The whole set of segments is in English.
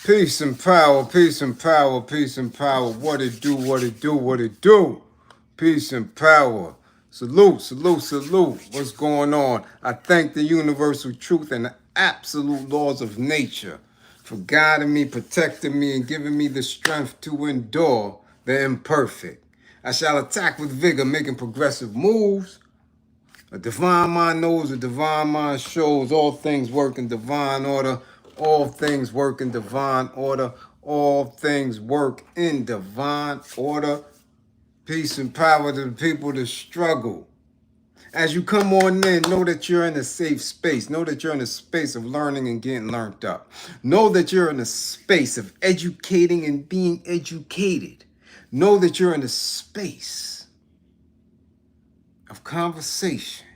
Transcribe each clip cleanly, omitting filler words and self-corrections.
Peace and power, peace and power, peace and power. What it do, what it do, what it do. Peace and power. Salute, salute, salute. What's going on? I thank the universal truth and the absolute laws of nature for guiding me, protecting me, and giving me the strength to endure the imperfect. I shall attack with vigor, making progressive moves. A divine mind knows, a divine mind shows. All things work in divine order. All things work in divine order. All things work in divine order. Peace and power to the people that struggle. As you come on in, know that you're in a safe space. Know that you're in a space of learning and getting learned up. Know that you're in a space of educating and being educated. Know that you're in a space of conversation,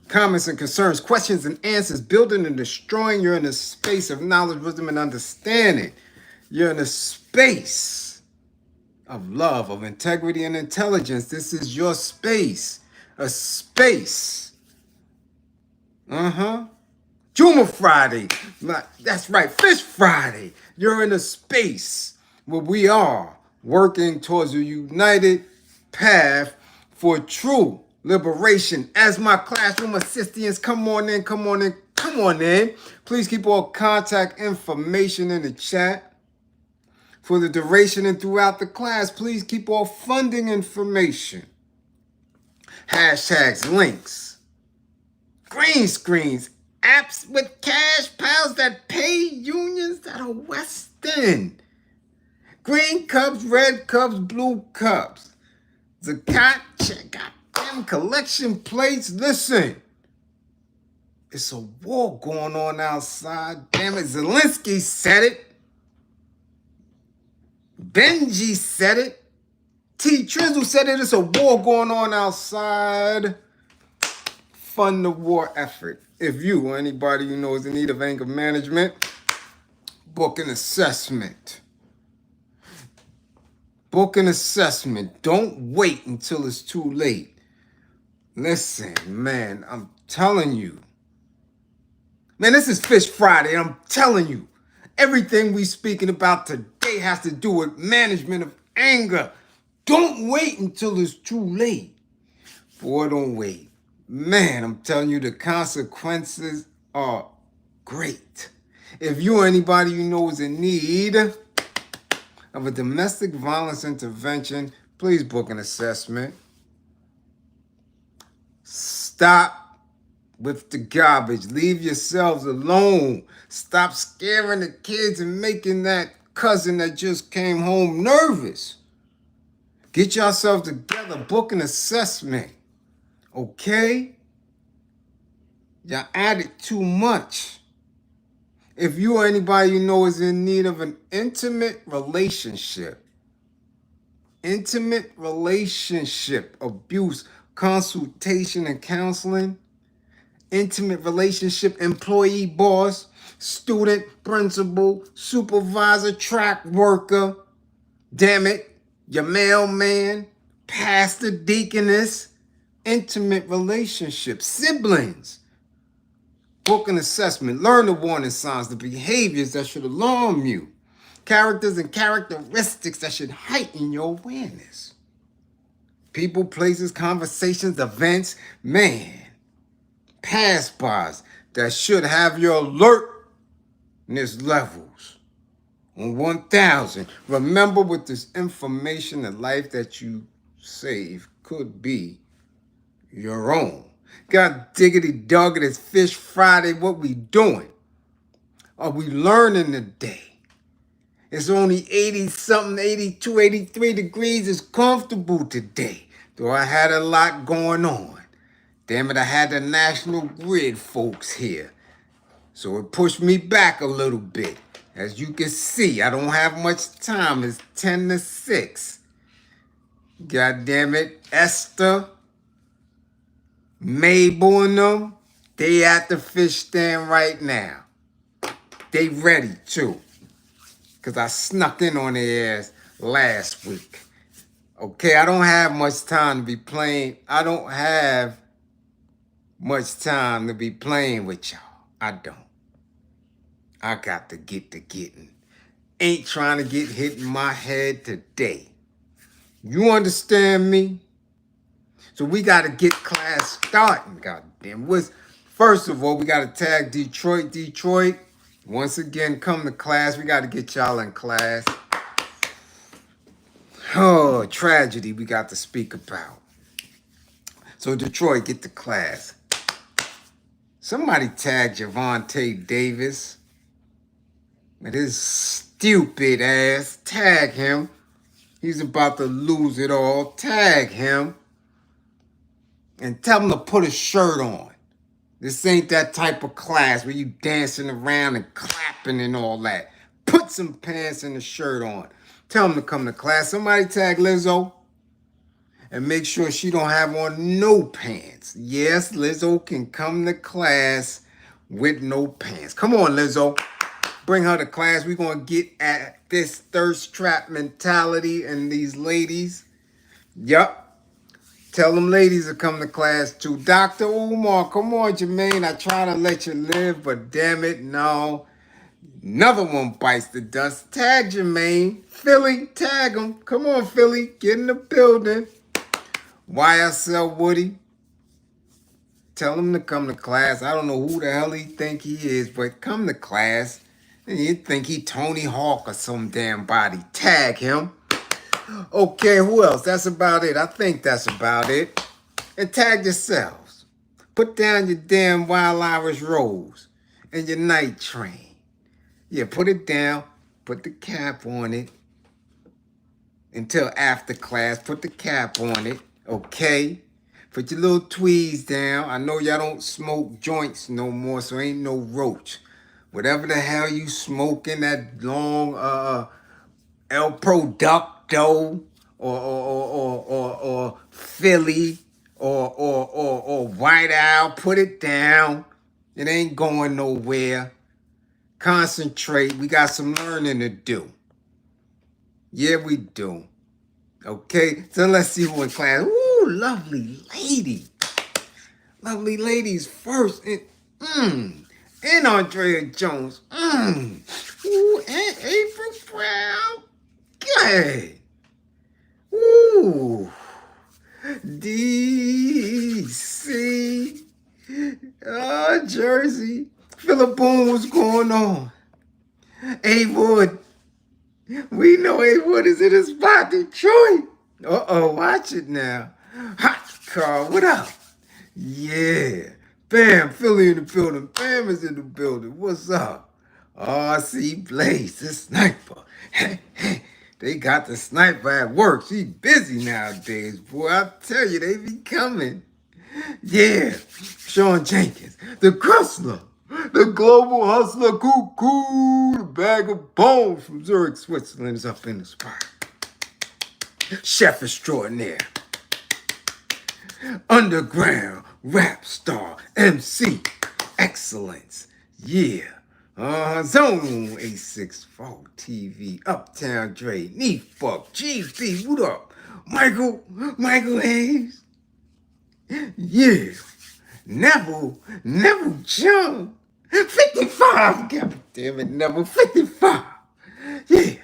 comments and concerns, questions and answers, building and destroying. You're in a space of knowledge, wisdom, and understanding. You're in a space of love, of integrity, and intelligence. This is your space. A space. Juma Friday. That's right, Fish Friday. You're in a space where we are working towards a united path for true liberation. As my classroom assistants, come on in, come on in, come on in. Please keep all contact information in the chat for the duration and throughout the class. Please keep all funding information. Hashtags, links, green screens, apps with cash pals that pay, unions that are Western. Green cups, red cups, blue cups. Zakat, check out them collection plates. Listen, it's a war going on outside. Damn it, Zelensky said it. Benji said it. T. Trizzle said it. It's a war going on outside. Fund the war effort. If you or anybody you know is in need of anger management, book an assessment. Book an assessment. Don't wait until it's too late. Listen, man, I'm telling you. Man, this is Fish Friday. I'm telling you. Everything we speaking about today has to do with management of anger. Don't wait until it's too late. Boy, don't wait. Man, I'm telling you, the consequences are great. If you or anybody you know is in need of a domestic violence intervention, please book an assessment. Stop with the garbage. Leave yourselves alone. Stop scaring the kids and making that cousin that just came home nervous. Get yourself together. Book an assessment. Okay? Y'all added too much. If you or anybody you know is in need of an intimate relationship abuse, consultation and counseling, intimate relationship, employee, boss, student, principal, supervisor, track worker, damn it, your mailman, pastor, deaconess, intimate relationship, siblings. Book an assessment. Learn the warning signs, the behaviors that should alarm you, characters and characteristics that should heighten your awareness. People, places, conversations, events, man, pass-bys that should have your alertness levels on 1,000. Remember, with this information, the life that you save could be your own. God diggity dog, it is Fish Friday. What we doing? Are we learning today? It's only 80-something, 82, 83 degrees. It's comfortable today. Though I had a lot going on. Damn it, I had the National Grid folks here. So it pushed me back a little bit. As you can see, I don't have much time. It's 10 to 6. God damn it, Esther, Mabel and them, they at the fish stand right now. They ready too. Because I snuck in on their ass last week. Okay, I don't have much time to be playing. I don't have much time to be playing with y'all. I don't. I got to get to getting. Ain't trying to get hit in my head today. You understand me? So we got to get class starting. Goddamn. First of all, we got to tag Detroit. Detroit, once again, come to class. We got to get y'all in class. Oh, tragedy we got to speak about. So Detroit, get to class. Somebody tag Gervonta Davis with his stupid ass. Tag him. He's about to lose it all. Tag him. And tell him to put a shirt on. This ain't that type of class where you dancing around and clapping and all that. Put some pants and a shirt on. Tell him to come to class. Somebody tag Lizzo. And make sure she don't have on no pants. Yes, Lizzo can come to class with no pants. Come on, Lizzo. Bring her to class. We're going to get at this thirst trap mentality and these ladies. Yup. Tell them ladies to come to class too. Dr. Umar, come on, Jermaine. I try to let you live, but damn it, no. Another one bites the dust. Tag Jermaine. Philly, tag him. Come on, Philly. Get in the building. YSL Woody, tell him to come to class. I don't know who the hell he think he is, but come to class. And you think he Tony Hawk or some damn body. Tag him. Okay, who else? That's about it. I think that's about it. And tag yourselves. Put down your damn Wild Irish Rose and your night train. Yeah, put it down. Put the cap on it. Until after class, put the cap on it. Okay, put your little tweeds down. I know y'all don't smoke joints no more, so ain't no roach. Whatever the hell you smoking, that long El Producto or Philly or White Owl, put it down. It ain't going nowhere. Concentrate. We got some learning to do. Yeah, we do. Okay, so let's see who in class. Ooh, lovely lady. Lovely ladies first. And Andrea Jones. Ooh, and April Brown. Good. Ooh. DC. Jersey. Philip Boone, what's going on? A Wood. We know A Wood is in his spot, Detroit. Uh-oh, watch it now. Hot Carl, what up? Yeah. Bam, Philly in the building. Bam is in the building. What's up? Oh, I see Bliz, the sniper. They got the sniper at work. She busy nowadays, boy. I tell you, they be coming. Yeah. Sean Jenkins, the Crustler. The global hustler, cuckoo, the bag of bones from Zurich, Switzerland is up in the spot. Chef extraordinaire. Underground rap star, MC, excellence. Yeah. Zone 864 TV, Uptown Dre, Knee Fuck, GB, what up? Michael Hayes. Yeah. Neville Chung. 55, god damn it, Neville, 55. Yeah.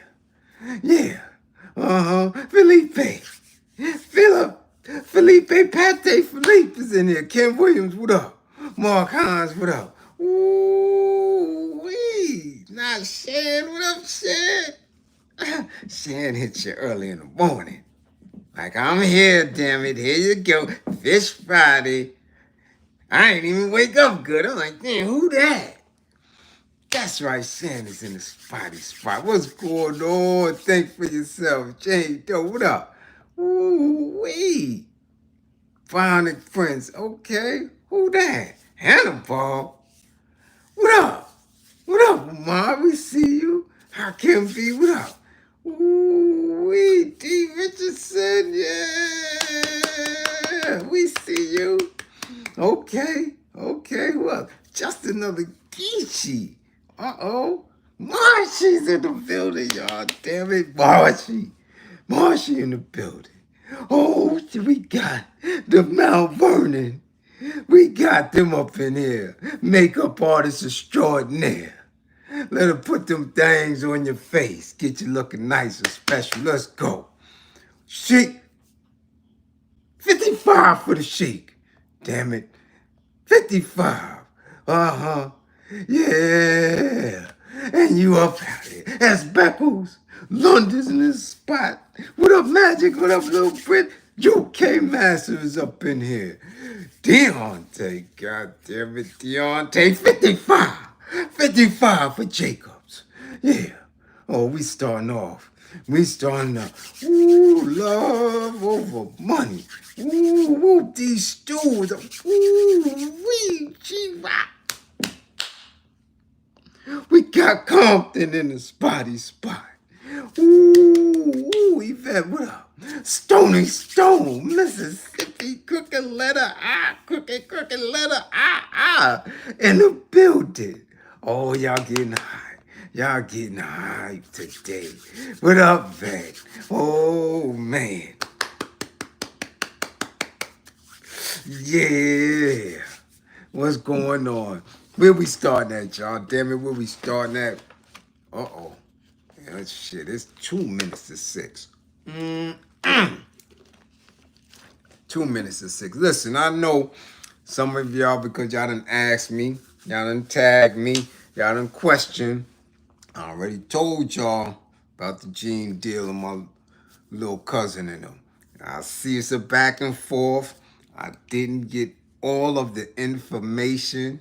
Felipe Pate Philippe is in here. Ken Williams, what up? Mark Hines, what up? Ooh, wee. Not Shan, what up, Shan? Shan hit you early in the morning. Like, I'm here, damn it. Here you go. Fish Friday. I ain't even wake up good. I'm like, damn, who that? That's right, Shan is in the spotty spot. What's going on? Think for yourself. Jane Doe, what up? Ooh-wee. Founding friends. Okay, who that? Hannibal. What up? What up, Umar? We see you. Karim B, what up? Ooh-wee. D. Richardson, yeah. We see you. Okay, well, just another Geechee. Uh-oh. Marshy's in the building, y'all. Damn it, Marshy in the building. Oh, we got the Mount Vernon. We got them up in here. Makeup artist extraordinaire. Let her put them things on your face. Get you looking nice and special. Let's go. Shake. 55 for the shake. Damn it. 55. Uh-huh. Yeah. And you up out here. That's Beckles. London's in this spot. What up, Magic? What up, Little Brit? UK Master is up in here. Deontay, goddamn it, Deontay. 55. 55 for Jacobs. Yeah. Oh, we starting off. We starting off. Ooh, love over money. Ooh, whoop these stews. Ooh, wee, G-Rock. We got Compton in the spotty spot. Ooh, Yvette, what up? Stony Stone, Mississippi, crooked letter I, crooked letter I, in the building. Oh, y'all getting high. Y'all getting high today. What up, Vet? Oh, man. Yeah. What's going on? Where we starting at, y'all? Damn it, where we starting at? Uh-oh. Yeah, shit, it's 2 minutes to 6. 2 minutes to 6. Listen, I know some of y'all, because y'all done asked me, y'all done tagged me, y'all done questioned. I already told y'all about the Gene deal and my little cousin and them. I see it's a back and forth. I didn't get all of the information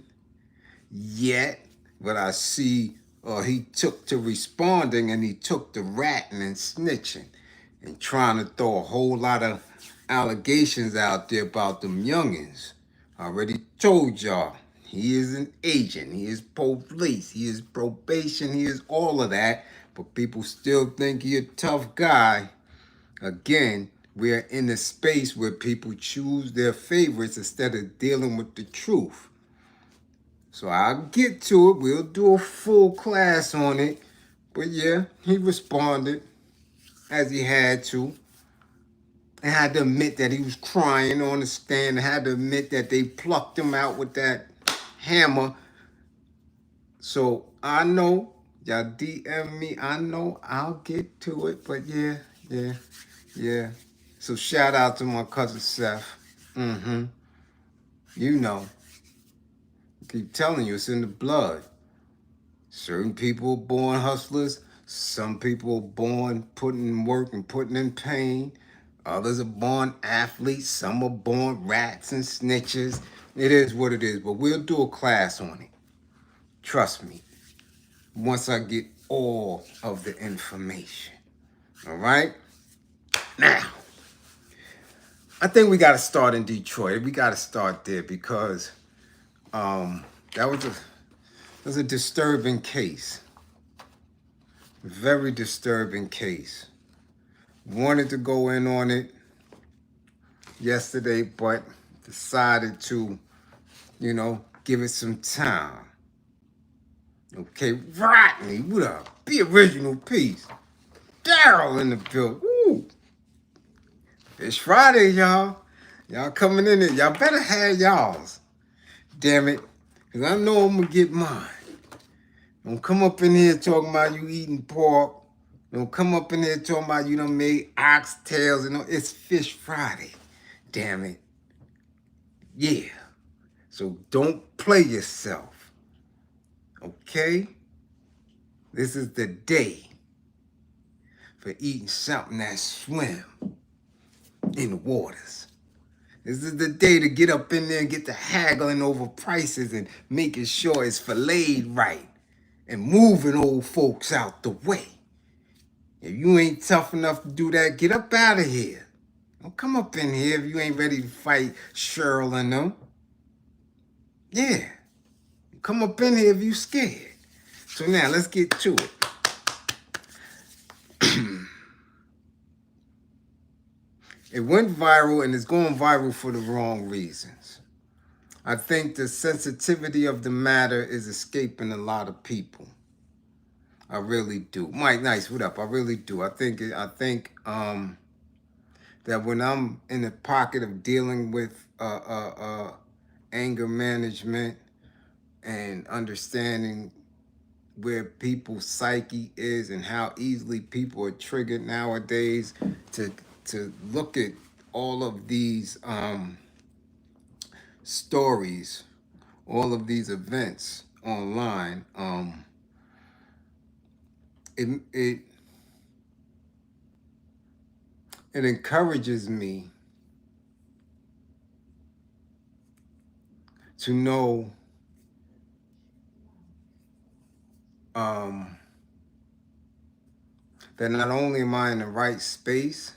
yet, but I see he took to responding, and he took to ratting and snitching and trying to throw a whole lot of allegations out there about them youngins. I already told y'all, he is an agent, he is police, he is probation, he is all of that, but people still think he a tough guy. Again, we're in a space where people choose their favorites instead of dealing with the truth. So I'll get to it. We'll do a full class on it. But yeah, he responded as he had to. And had to admit that he was crying on the stand. And had to admit that they plucked him out with that hammer. So I know, y'all DM me. I know I'll get to it. But yeah. So shout out to my cousin Seth. You know. I keep telling you, it's in the blood. Certain people are born hustlers. Some people are born putting in work and putting in pain. Others are born athletes. Some are born rats and snitches. It is what it is. But we'll do a class on it. Trust me. Once I get all of the information. All right? Now, I think we got to start in Detroit. We got to start there because that was a disturbing case. Very disturbing case. Wanted to go in on it yesterday, but decided to, give it some time. Okay, Rodney, what up? Be original piece. Daryl in the building. Woo! It's Friday, y'all. Y'all coming in there. Y'all better have y'all's. Damn it. Because I know I'm going to get mine. Don't come up in here talking about you eating pork. Don't come up in here talking about you done made oxtails. It's Fish Friday. Damn it. Yeah. So don't play yourself. Okay? This is the day for eating something that swim in the waters. This is the day to get up in there and get to haggling over prices and making sure it's filleted right and moving old folks out the way. If you ain't tough enough to do that, get up out of here. Don't come up in here if you ain't ready to fight Cheryl and them. Yeah. Come up in here if you scared. So now, let's get to it. It went viral, and it's going viral for the wrong reasons. I think the sensitivity of the matter is escaping a lot of people. I really do. Mike, nice. What up? I really do. I think that when I'm in the pocket of dealing with anger management and understanding where people's psyche is and how easily people are triggered nowadays to look at all of these stories, all of these events online. It it it encourages me to know um, that not only am I in the right space,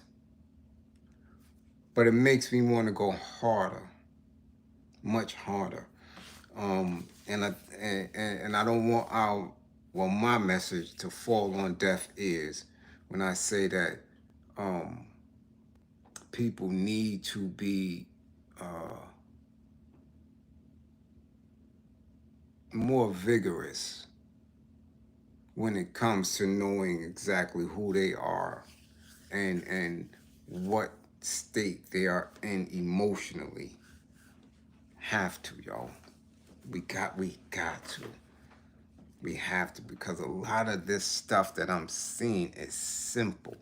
but it makes me want to go harder, much harder. And I don't want my message to fall on deaf ears when I say that um, people need to be more vigorous when it comes to knowing exactly who they are and what state they are in emotionally. Have to, y'all. We got to. We have to, because a lot of this stuff that I'm seeing is simple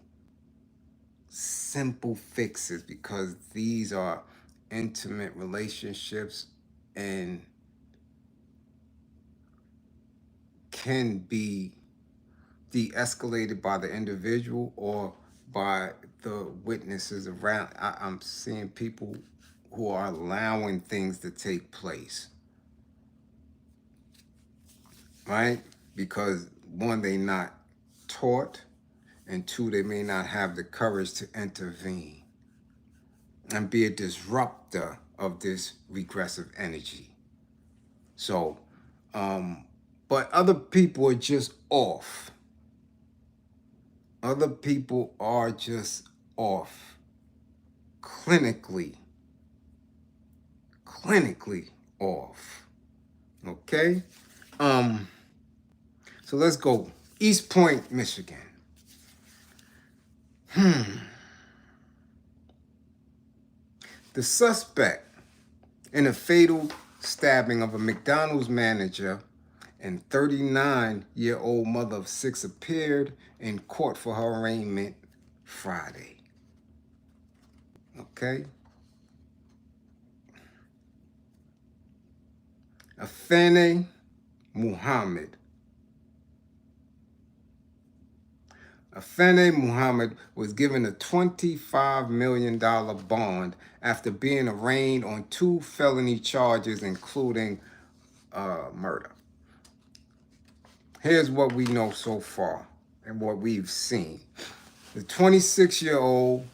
fixes, because these are intimate relationships and can be de-escalated by the individual or by the witnesses around. I'm seeing people who are allowing things to take place, right? Because one, they not taught, and two, they may not have the courage to intervene and be a disruptor of this regressive energy. So, but other people are just off. Other people are just off. Clinically off. Okay? So let's go. East Point, Michigan. The suspect in a fatal stabbing of a McDonald's manager and 39-year-old mother of 6 appeared in court for her arraignment Friday. Okay? Afeni Muhammad. Afeni Muhammad was given a $25 million bond after being arraigned on 2 felony charges, including murder. Here's what we know so far and what we've seen. The 26-year-old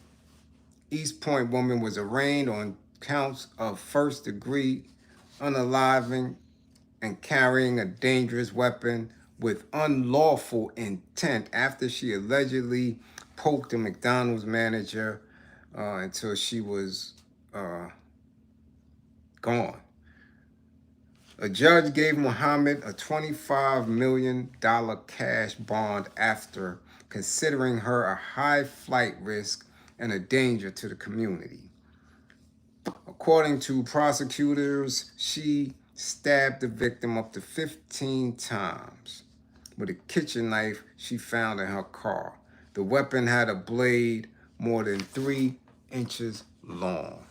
East Point woman was arraigned on counts of first-degree unaliving and carrying a dangerous weapon with unlawful intent after she allegedly poked a McDonald's manager until she was gone. A judge gave Muhammad a $25 million cash bond after considering her a high flight risk and a danger to the community. According to prosecutors, she stabbed the victim up to 15 times with a kitchen knife she found in her car. The weapon had a blade more than 3 inches long.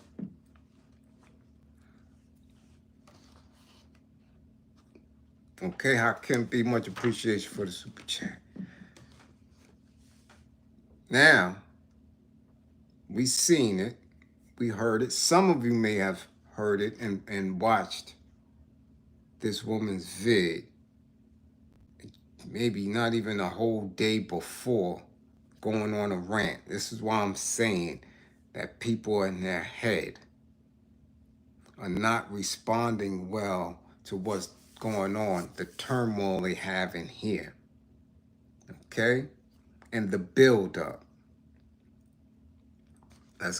Okay, Hakim B, much appreciation for the super chat. Now, we seen it, we heard it. Some of you may have heard it and watched this woman's vid, maybe not even a whole day before, going on a rant. This is why I'm saying that people in their head are not responding well to what's going on, the turmoil they have in here. Okay? And the build-up. Let's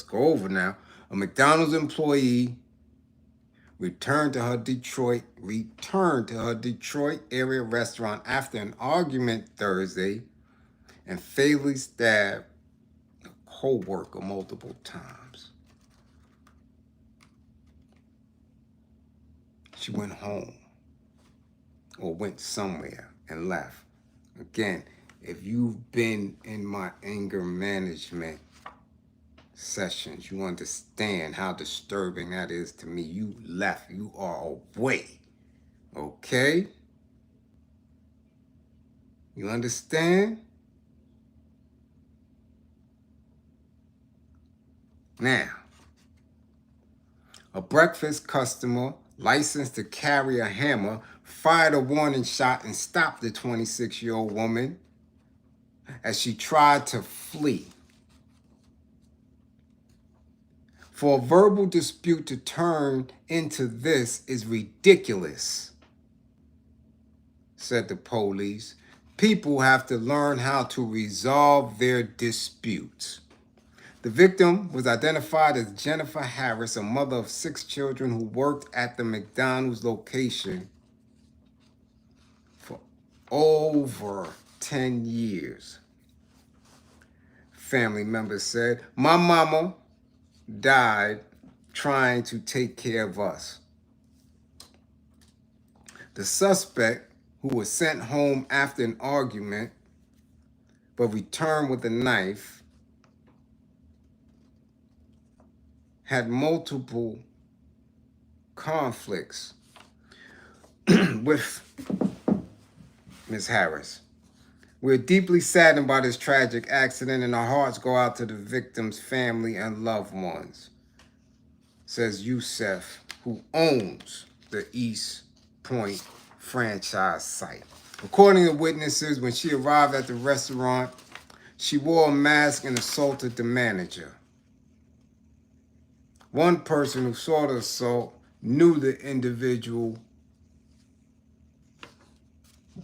go over now. A McDonald's employee returned to her Detroit area restaurant after an argument Thursday and fatally stabbed a co-worker multiple times. She went home. or went somewhere and left. Again, if you've been in my anger management sessions, you understand how disturbing that is to me. You left. You are away. Okay? You understand? Now, a breakfast customer licensed to carry a hammer fired a warning shot and stopped the 26-year-old woman as she tried to flee. For a verbal dispute to turn into this is ridiculous, said the police. People have to learn how to resolve their disputes. The victim was identified as Jennifer Harris, a mother of 6 children who worked at the McDonald's location for over 10 years. Family members said, "My mama died trying to take care of us." The suspect, who was sent home after an argument but returned with a knife, had multiple conflicts with Ms. Harris. We're deeply saddened by this tragic accident, and our hearts go out to the victim's family and loved ones, says Youssef, who owns the East Point franchise site. According to witnesses, when she arrived at the restaurant, she wore a mask and assaulted the manager. One person who saw the assault knew the individual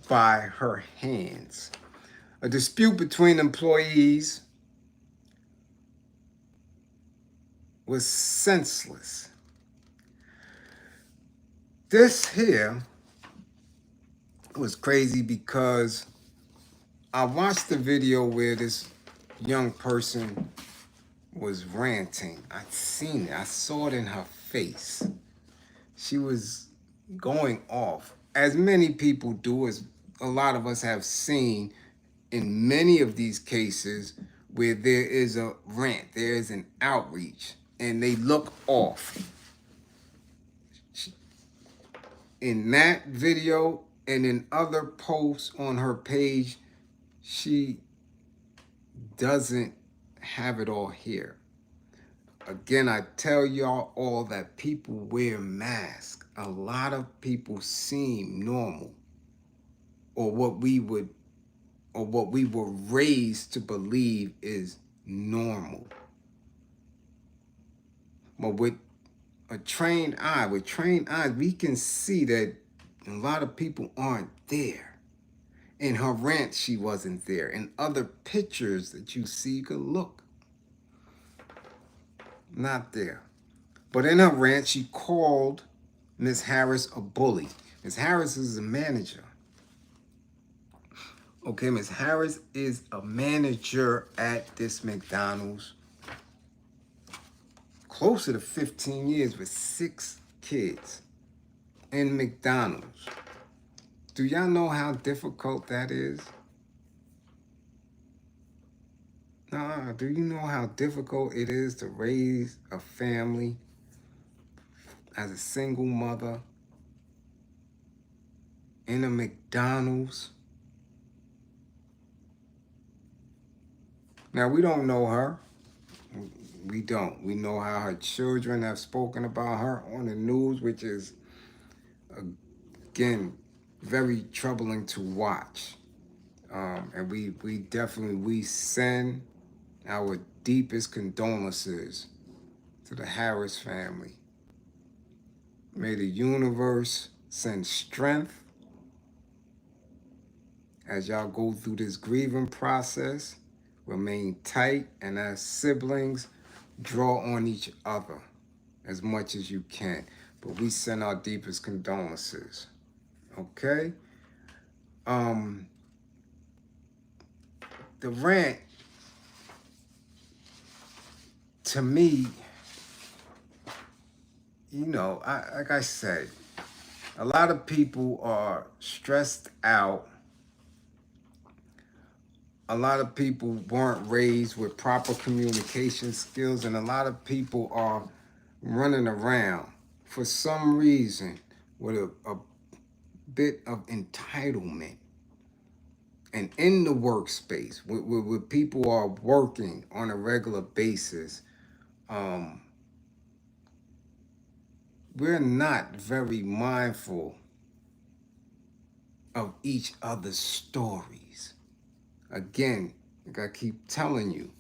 by her hands. A dispute between employees was senseless. This here was crazy because I watched the video where this young person was ranting. I'd seen it. I saw it in her face. She was going off, as many people do, as a lot of us have seen in many of these cases where there is a rant, there is an outreach, and they look off. In that video and in other posts on her page, she doesn't have it all here. Again, I tell y'all all that people wear masks. A lot of people seem normal, or what we were raised to believe is normal. But with trained eyes, we can see that a lot of people aren't there. In her rant, she wasn't there. In other pictures that you see, you can look. Not there. But in her rant, she called Ms. Harris a bully. Ms. Harris is a manager. Okay, Ms. Harris is a manager at this McDonald's. Closer to 15 years with 6 kids in McDonald's. Do y'all know how difficult that is? Do you know how difficult it is to raise a family as a single mother in a McDonald's? Now, we don't know her. We don't. We know how her children have spoken about her on the news, which is, again, very troubling to watch. And we send our deepest condolences to the Harris family. May the universe send strength as y'all go through this grieving process. Remain tight, and as siblings, draw on each other as much as you can. But we send our deepest condolences. Okay? The rant, to me, like I said, A lot of people are stressed out. A lot of people weren't raised with proper communication skills, and a lot of people are running around for some reason with a bit of entitlement. And in the workspace, where people are working on a regular basis, um, we're not very mindful of each other's stories. Again, like I keep telling you,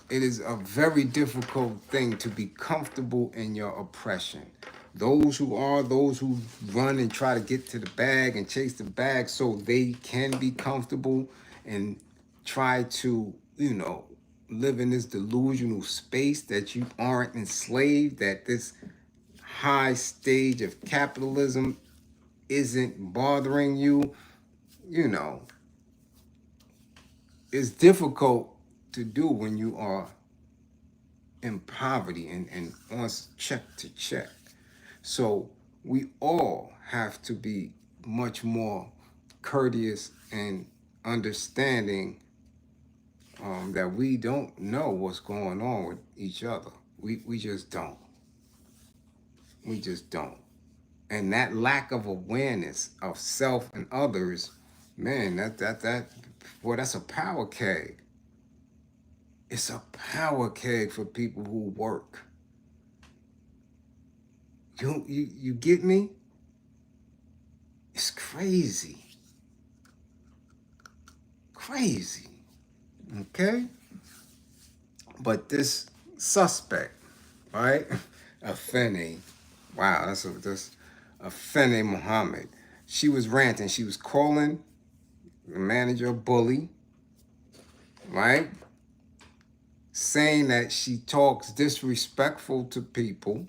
it is a very difficult thing to be comfortable in your oppression. Those who run and try to get to the bag and chase the bag so they can be comfortable and try to, live in this delusional space that you aren't enslaved, that this high stage of capitalism isn't bothering you, you know, it's difficult to do when you are in poverty and on check to check. So we all have to be much more courteous and understanding that we don't know what's going on with each other. We just don't. We just don't. And that lack of awareness of self and others, man, boy, that's a power keg. It's a power keg for people who work. You get me? It's crazy. Crazy. Okay? But this suspect, right? Afeni. Wow, that's Afeni Muhammad. She was ranting. She was calling the manager a bully, right? Saying that she talks disrespectful to people,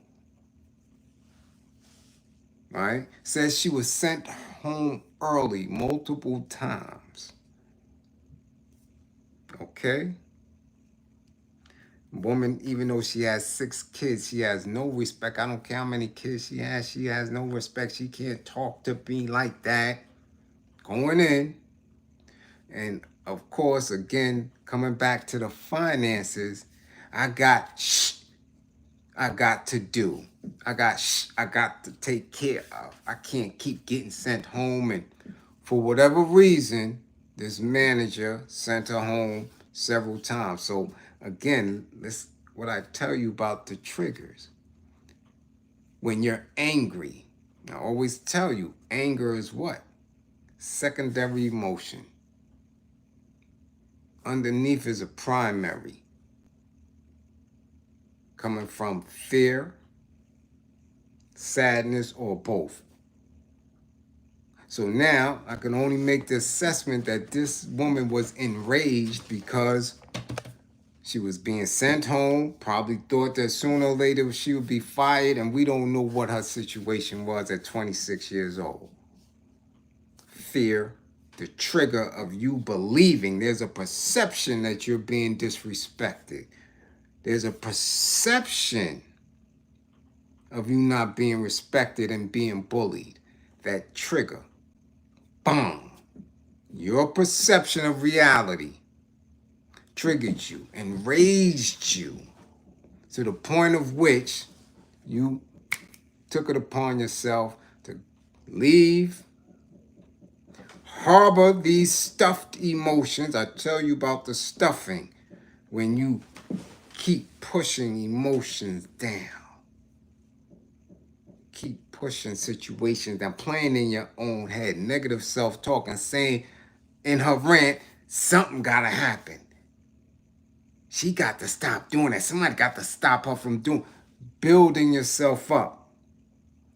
right? Says she was sent home early multiple times. Okay? Woman, even though she has 6 kids, she has no respect. I don't care how many kids she has no respect. She can't talk to me like that. Going in. And of course, again, coming back to the finances, I got to do. I got to take care of. I can't keep getting sent home. And for whatever reason, this manager sent her home several times. So again, this what I tell you about the triggers. When you're angry, I always tell you, anger is what? Secondary emotion. Underneath is a primary, coming from fear, sadness, or both. So now I can only make the assessment that this woman was enraged because she was being sent home, probably thought that sooner or later she would be fired, and we don't know what her situation was at 26 years old. Fear, the trigger of you believing there's a perception that you're being disrespected. There's a perception of you not being respected and being bullied. That trigger. Boom. Your perception of reality triggered you, enraged you, to the point of which you took it upon yourself to leave, harbor these stuffed emotions. I tell you about the stuffing when you keep pushing emotions down. Keep pushing situations down, playing in your own head, negative self-talk, and saying in her rant, something gotta happen. She got to stop doing that. Somebody got to stop her from building yourself up.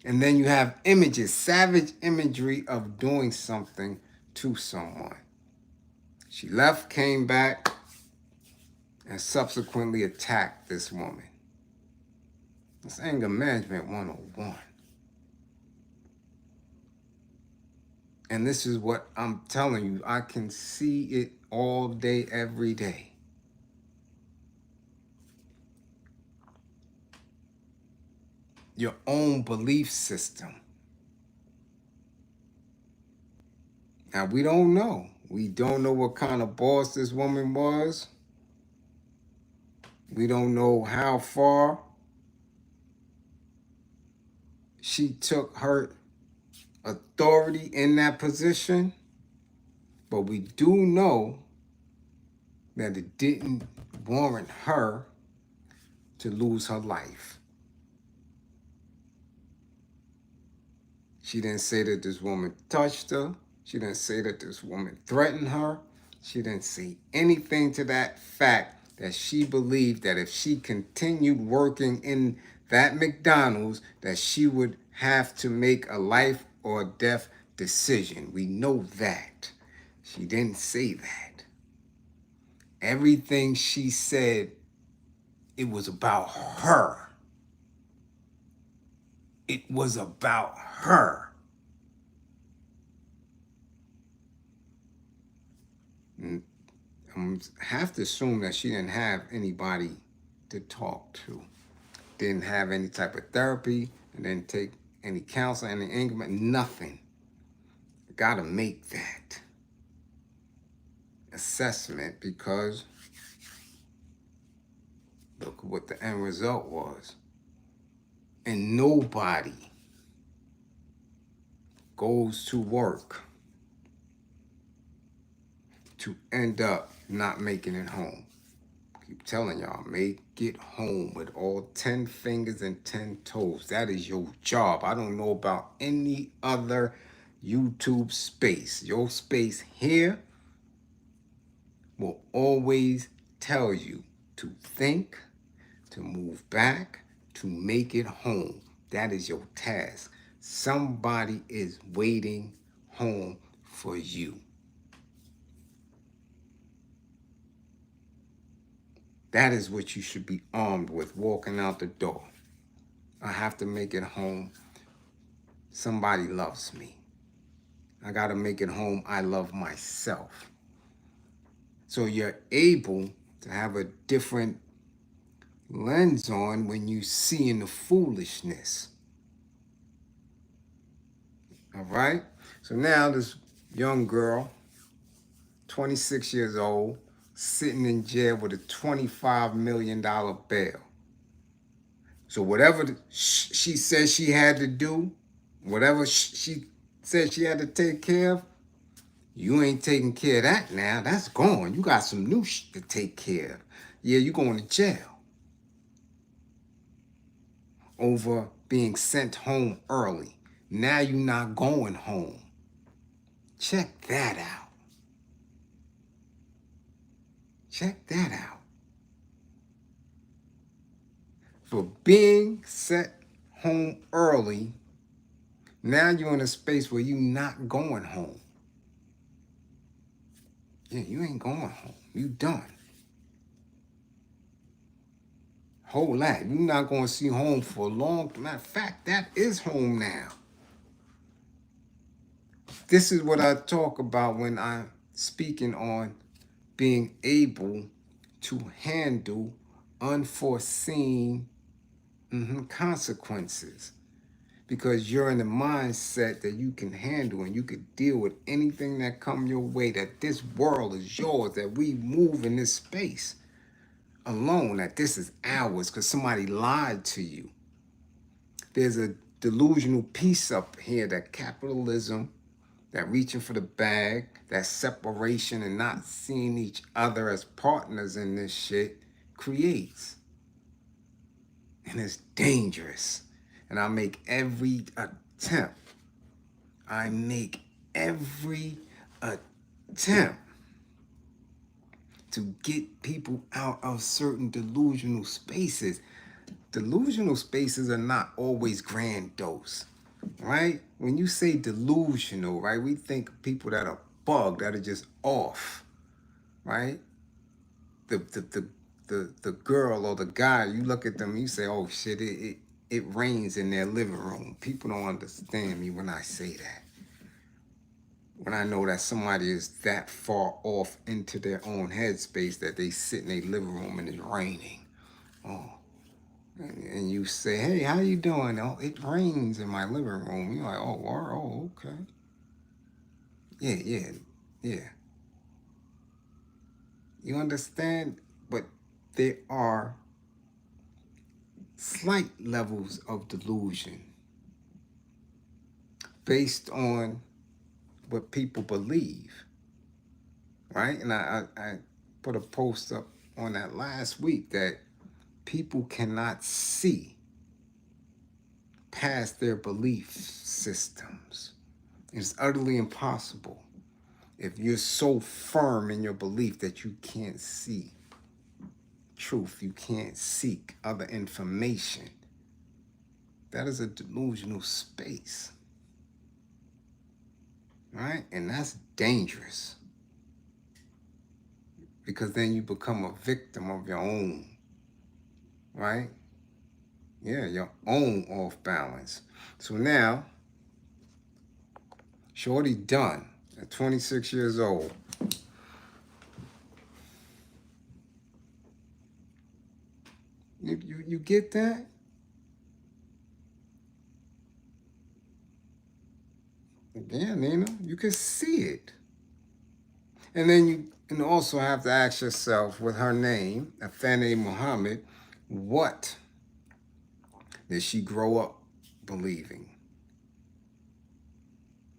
And then you have images, savage imagery of doing something to someone. She left, came back, and subsequently attacked this woman. It's anger management 101. And this is what I'm telling you. I can see it all day, every day. Your own belief system. Now, we don't know. We don't know what kind of boss this woman was. We don't know how far she took her authority in that position. But we do know that it didn't warrant her to lose her life. She didn't say that this woman touched her. She didn't say that this woman threatened her. She didn't say anything to that fact that she believed that if she continued working in that McDonald's, that she would have to make a life or death decision. We know that. She didn't say that. Everything she said, it was about her. It was about her. And I have to assume that she didn't have anybody to talk to, didn't have any type of therapy, and didn't take any counseling, any increment, nothing. Gotta make that assessment because look what the end result was. And nobody goes to work to end up not making it home. Keep telling y'all, make it home with all 10 fingers and 10 toes. That is your job. I don't know about any other YouTube space. Your space here will always tell you to think, to move back, to make it home. That is your task. Somebody is waiting home for you. That is what you should be armed with walking out the door. I have to make it home. Somebody loves me. I got to make it home. I love myself. So you're able to have a different lens on when you see in the foolishness. All right? So now this young girl, 26 years old, sitting in jail with a $25 million bail. So whatever she said she had to do, whatever she said she had to take care of, you ain't taking care of that now. That's gone. You got some new shit to take care of. Yeah, you going to jail over being sent home early. Now you're not going home. Check that out. Check that out. For being sent home early, now you're in a space where you're not going home. Yeah, you ain't going home. You done. Whole lot. You're not going to see home for a long time. Matter of fact, that is home now. This is what I talk about when I'm speaking on being able to handle unforeseen consequences. Because you're in the mindset that you can handle and you could deal with anything that come your way, that this world is yours, that we move in this space alone, that this is ours because somebody lied to you. There's a delusional piece up here that capitalism, that reaching for the bag, that separation and not seeing each other as partners in this shit creates. And it's dangerous. And I make every attempt. To get people out of certain delusional spaces. Delusional spaces are not always grandiose, right? When you say delusional, right, we think of people that are bugged, that are just off, right? The girl or the guy, you look at them, you say, oh shit, it rains in their living room. People don't understand me when I say that. When I know that somebody is that far off into their own headspace that they sit in their living room and it's raining. Oh, and you say, hey, how you doing? Oh, it rains in my living room. You're like, oh, okay. Yeah. You understand? But there are slight levels of delusion based on what people believe, right? And I put a post up on that last week that people cannot see past their belief systems. It's utterly impossible if you're so firm in your belief that you can't see truth, you can't seek other information. That is a delusional space, right? And that's dangerous because then you become a victim of your own, right? Yeah, your own off balance. So now, Shorty done at 26 years old. You get that? Yeah, Nina, you can see it. And then you also have to ask yourself, with her name, Afene Muhammad, what did she grow up believing?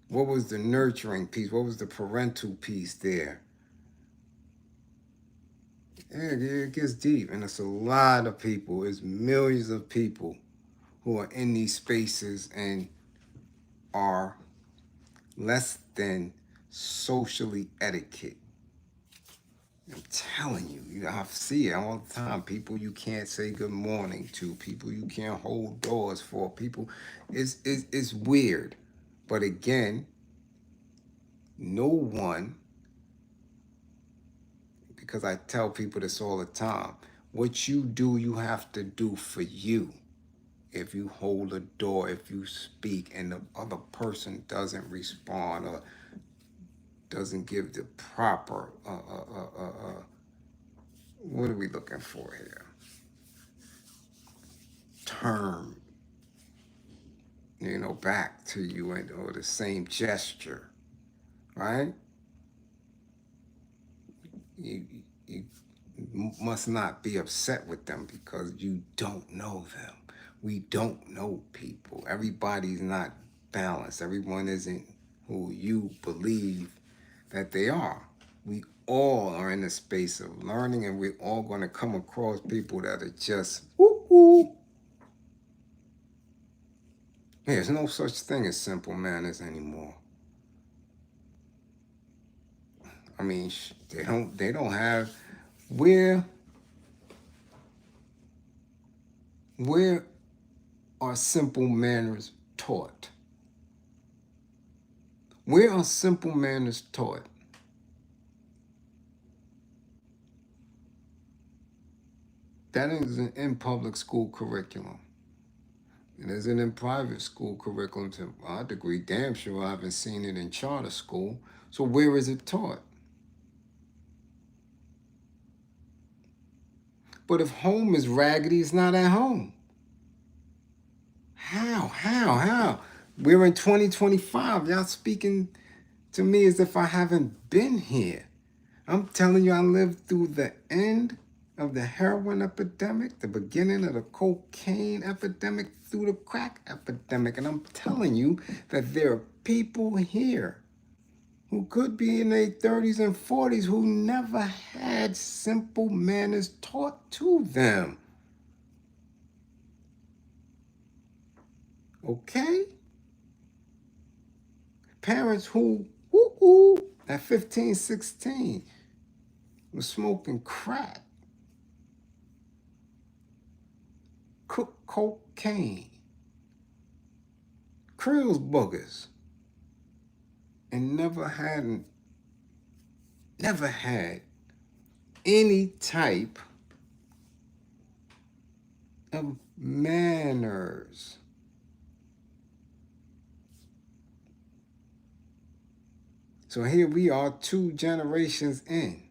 What was the nurturing piece? What was the parental piece there? Yeah, it gets deep. And it's a lot of people. It's millions of people who are in these spaces and are less than socially etiquette. I'm telling you, I see it all the time. People you can't say good morning to, people you can't hold doors for, people. It's weird. But again, no one, because I tell people this all the time, what you do, you have to do for you. If you hold a door, if you speak and the other person doesn't respond or doesn't give the proper, what are we looking for here? Term, back to you or the same gesture, right? You must not be upset with them because you don't know them. We don't know people. Everybody's not balanced. Everyone isn't who you believe that they are. We all are in a space of learning, and we're all going to come across people that are just woo-woo. There's no such thing as simple manners anymore. I mean, they don't have where are simple manners taught? Where are simple manners taught? That isn't in public school curriculum. It isn't in private school curriculum to my degree. Damn sure I haven't seen it in charter school. So where is it taught? But if home is raggedy, it's not at home. How? We're in 2025. Y'all speaking to me as if I haven't been here. I'm telling you, I lived through the end of the heroin epidemic, the beginning of the cocaine epidemic, through the crack epidemic. And I'm telling you that there are people here who could be in their 30s and 40s who never had simple manners taught to them. Okay? Parents who, at 15, 16, were smoking crack, cooked cocaine, Krill's boogers, and never had any type of manners. So here we are 2 generations in.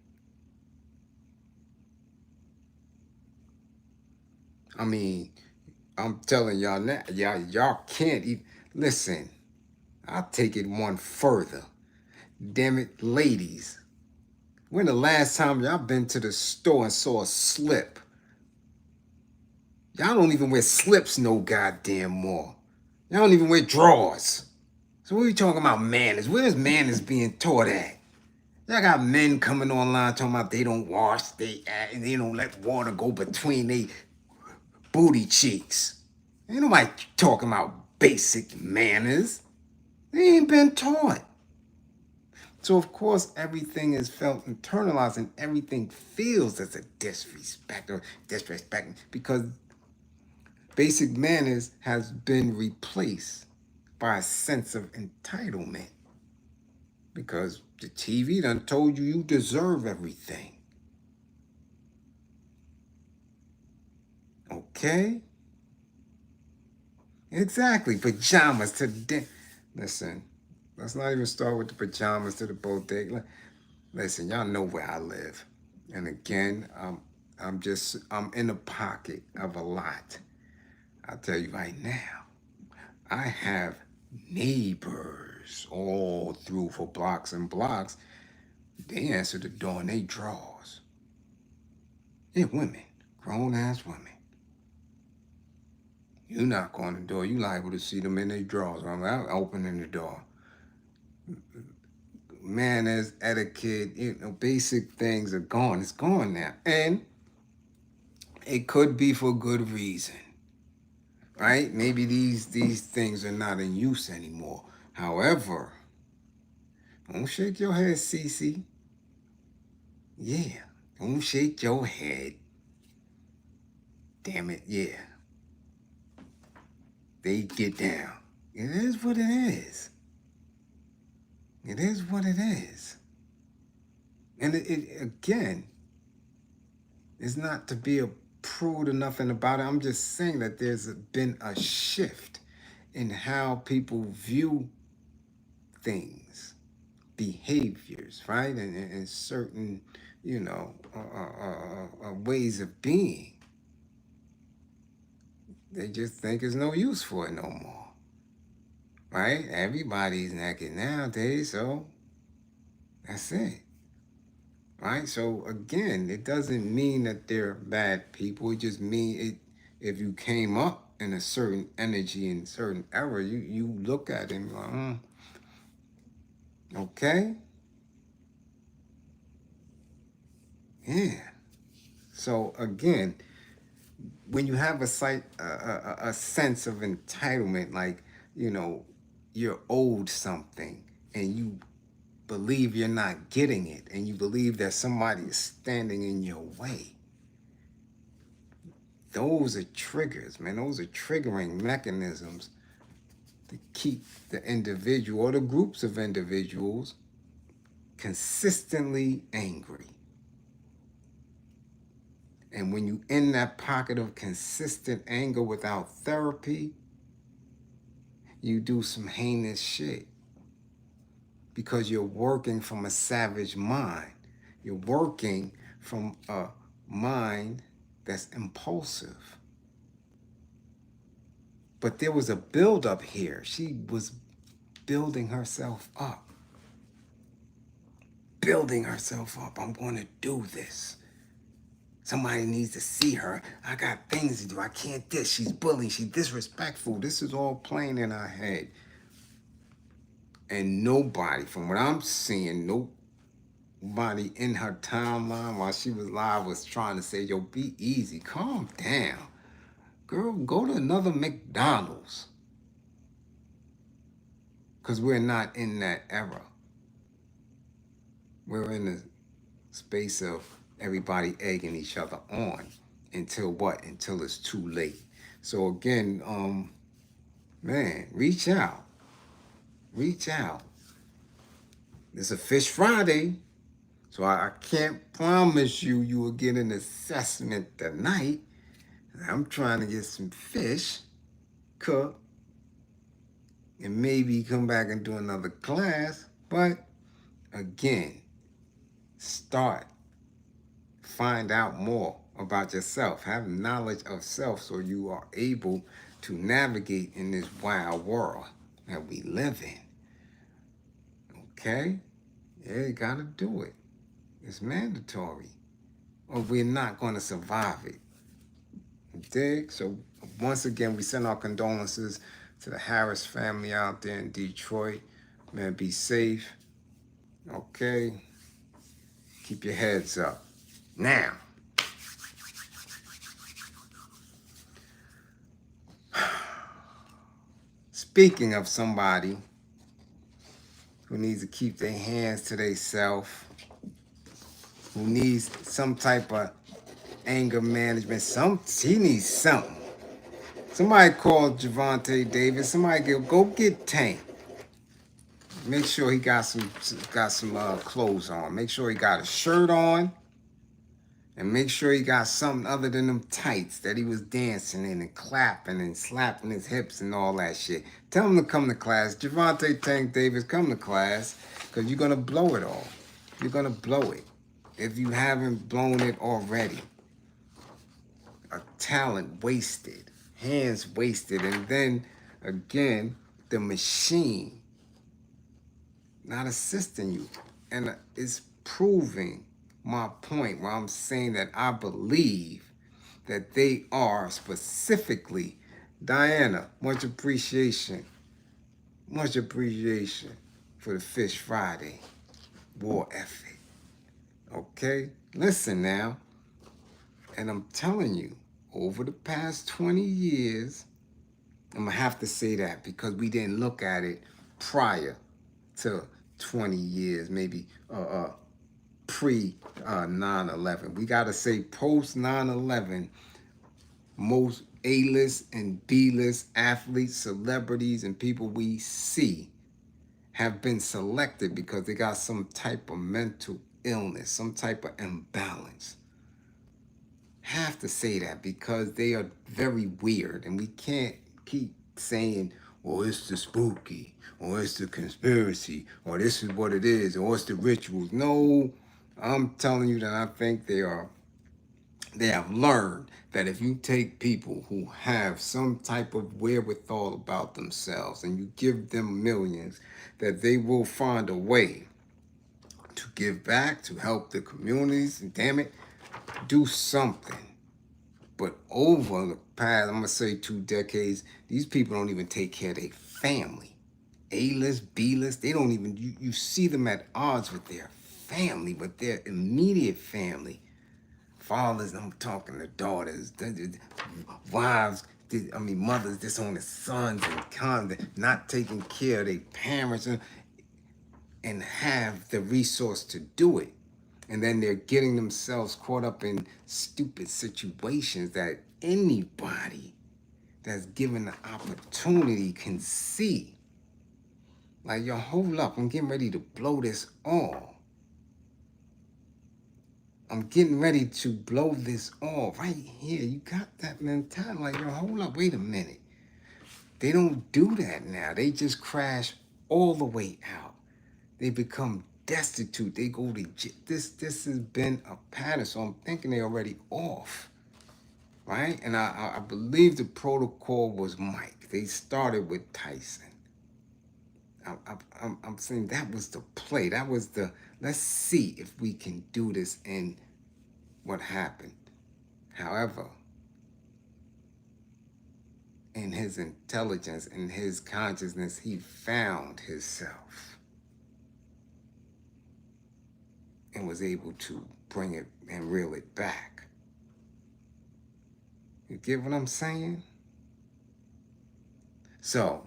I mean, I'm telling y'all now, y'all can't even, listen, I'll take it one further. Damn it, ladies. When the last time y'all been to the store and saw a slip? Y'all don't even wear slips no goddamn more. Y'all don't even wear drawers. So what are you talking about manners? Where's manners being taught at? Y'all got men coming online talking about they don't wash, they don't let water go between their booty cheeks. Ain't nobody talking about basic manners. They ain't been taught. So of course everything is felt internalized and everything feels as a disrespect or disrespect because basic manners has been replaced by a sense of entitlement. Because the TV done told you you deserve everything. Okay? Exactly. Pajamas to listen, let's not even start with the pajamas to the bodega. Listen, y'all know where I live. And again, I'm in a pocket of a lot. I'll tell you right now, I have neighbors all through for blocks and blocks. They answer the door and they draws. They're women, grown ass women. You knock on the door, you liable to see them in their drawers. I'm out opening the door. Manners, etiquette, basic things are gone. It's gone now. And it could be for good reason. Right? Maybe these things are not in use anymore. However, don't shake your head, Cece. Yeah. Don't shake your head. Damn it, yeah. They get down. It is what it is. It is what it is. And it again, is not to be a prude or nothing about it. I'm just saying that there's been a shift in how people view things, behaviors, right? And certain, ways of being. They just think there's no use for it no more. Right? Everybody's naked nowadays, so that's it. Right? So again, it doesn't mean that they're bad people. It just means if you came up in a certain energy in a certain era, you look at him like, okay. Yeah. So again, when you have a sense of entitlement, like, you're owed something and you believe you're not getting it and you believe that somebody is standing in your way. Those are triggers, man. Those are triggering mechanisms to keep the individual or the groups of individuals consistently angry. And when you in that pocket of consistent anger without therapy, you do some heinous shit. Because you're working from a savage mind. You're working from a mind that's impulsive. But there was a buildup here. She was building herself up. Building herself up. I'm going to do this. Somebody needs to see her. I got things to do. I can't this. She's bullying. She's disrespectful. This is all playing in her head. And nobody, from what I'm seeing, nobody in her timeline while she was live was trying to say, yo, be easy. Calm down. Girl, go to another McDonald's. Because we're not in that era. We're in the space of everybody egging each other on until what? Until it's too late. So again, man, reach out. Reach out. It's a Fish Friday, so I can't promise you will get an assessment tonight. I'm trying to get some fish, cook, and maybe come back and do another class. But again, start. Find out more about yourself. Have knowledge of self so you are able to navigate in this wild world that we live in. Okay? Yeah, you gotta do it. It's mandatory, or we're not gonna survive it. You dig? So once again, we send our condolences to the Harris family out there in Detroit. Man, be safe. Okay, keep your heads up. Now, speaking of somebody who needs to keep their hands to themselves, who needs some type of anger management, he needs something. Somebody call Gervonta Davis. Somebody go get Tank. Make sure he got some clothes on. Make sure he got a shirt on. And make sure he got something other than them tights that he was dancing in and clapping and slapping his hips and all that shit. Tell him to come to class. Gervonta Tank Davis, come to class, because you're going to blow it all. You're going to blow it if you haven't blown it already. A talent wasted, hands wasted, and then again, the machine not assisting you. And it's proving my point where I'm saying that I believe that they are specifically, Diana, much appreciation for the Fish Friday war effort. Okay? Listen now, and I'm telling you, over the past 20 years, I'm gonna have to say that because we didn't look at it prior to 20 years, maybe pre 9/11. We got to say post 9/11, most A-list and B-list athletes, celebrities, and people we see have been selected because they got some type of mental illness, some type of imbalance. Have to say that because they are very weird, and we can't keep saying, well, it's the spooky, or it's the conspiracy, or this is what it is, or it's the rituals. No, I'm telling you that I think they have learned that if you take people who have some type of wherewithal about themselves and you give them millions, that they will find a way to give back, to help the communities, and damn it, do something. But over the past, I'm going to say 2 decades, these people don't even take care of their family. A-list, B-list, they don't even, you see them at odds with their family, but their immediate family. Fathers, I'm talking to daughters, wives, mothers disown their sons and not taking care of their parents and have the resource to do it. And then they're getting themselves caught up in stupid situations that anybody that's given the opportunity can see. Like, yo, hold up, I'm getting ready to blow this all. I'm getting ready to blow this all right here. You got that mentality. Like, yo, hold up, wait a minute. They don't do that now. They just crash all the way out. They become destitute. They go to this has been a pattern. So I'm thinking they're already off. Right? And I believe the protocol was Mike. They started with Tyson. I'm saying that was the play. That was let's see if we can do this. And what happened. However, in his intelligence, in his consciousness, he found himself and was able to bring it and reel it back. You get what I'm saying? So,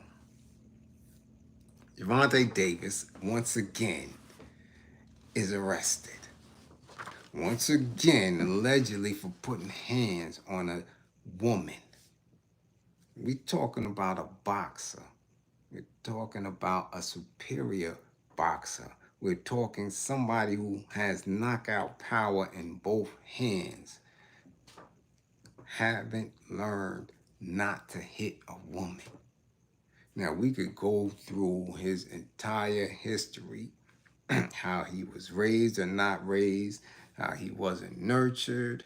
Gervonta Davis, once again, is arrested. Once again, allegedly for putting hands on a woman. We're talking about a boxer. We're talking about a superior boxer. We're talking somebody who has knockout power in both hands. Haven't learned not to hit a woman. Now, we could go through his entire history, how he was raised or not raised, how he wasn't nurtured,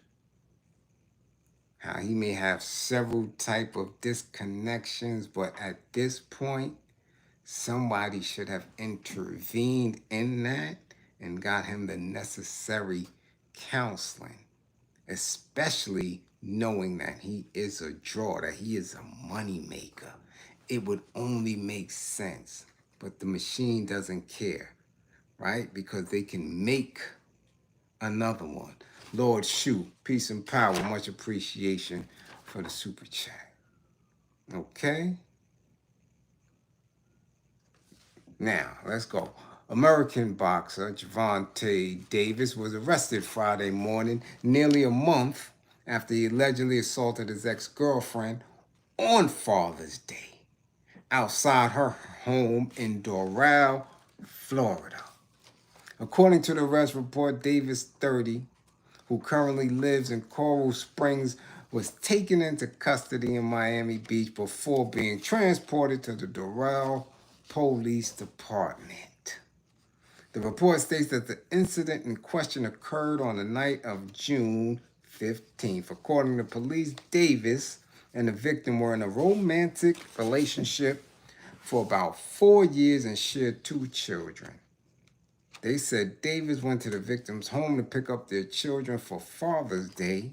how he may have several type of disconnections, but at this point, somebody should have intervened in that and got him the necessary counseling, especially knowing that he is a draw, that he is a money maker. It would only make sense, but the machine doesn't care, right? Because they can make another one. Lord Shu, peace and power, much appreciation for the super chat. Okay? Now, let's go. American boxer Gervonta Davis was arrested Friday morning, nearly a month after he allegedly assaulted his ex-girlfriend on Father's Day outside her home in Doral, Florida. According to the arrest report, Davis, 30, who currently lives in Coral Springs, was taken into custody in Miami Beach before being transported to the Doral Police Department. The report states that the incident in question occurred on the night of June 15th. According to police, Davis and the victim were in a romantic relationship for about 4 years and shared 2 children. They said Davis went to the victim's home to pick up their children for Father's Day,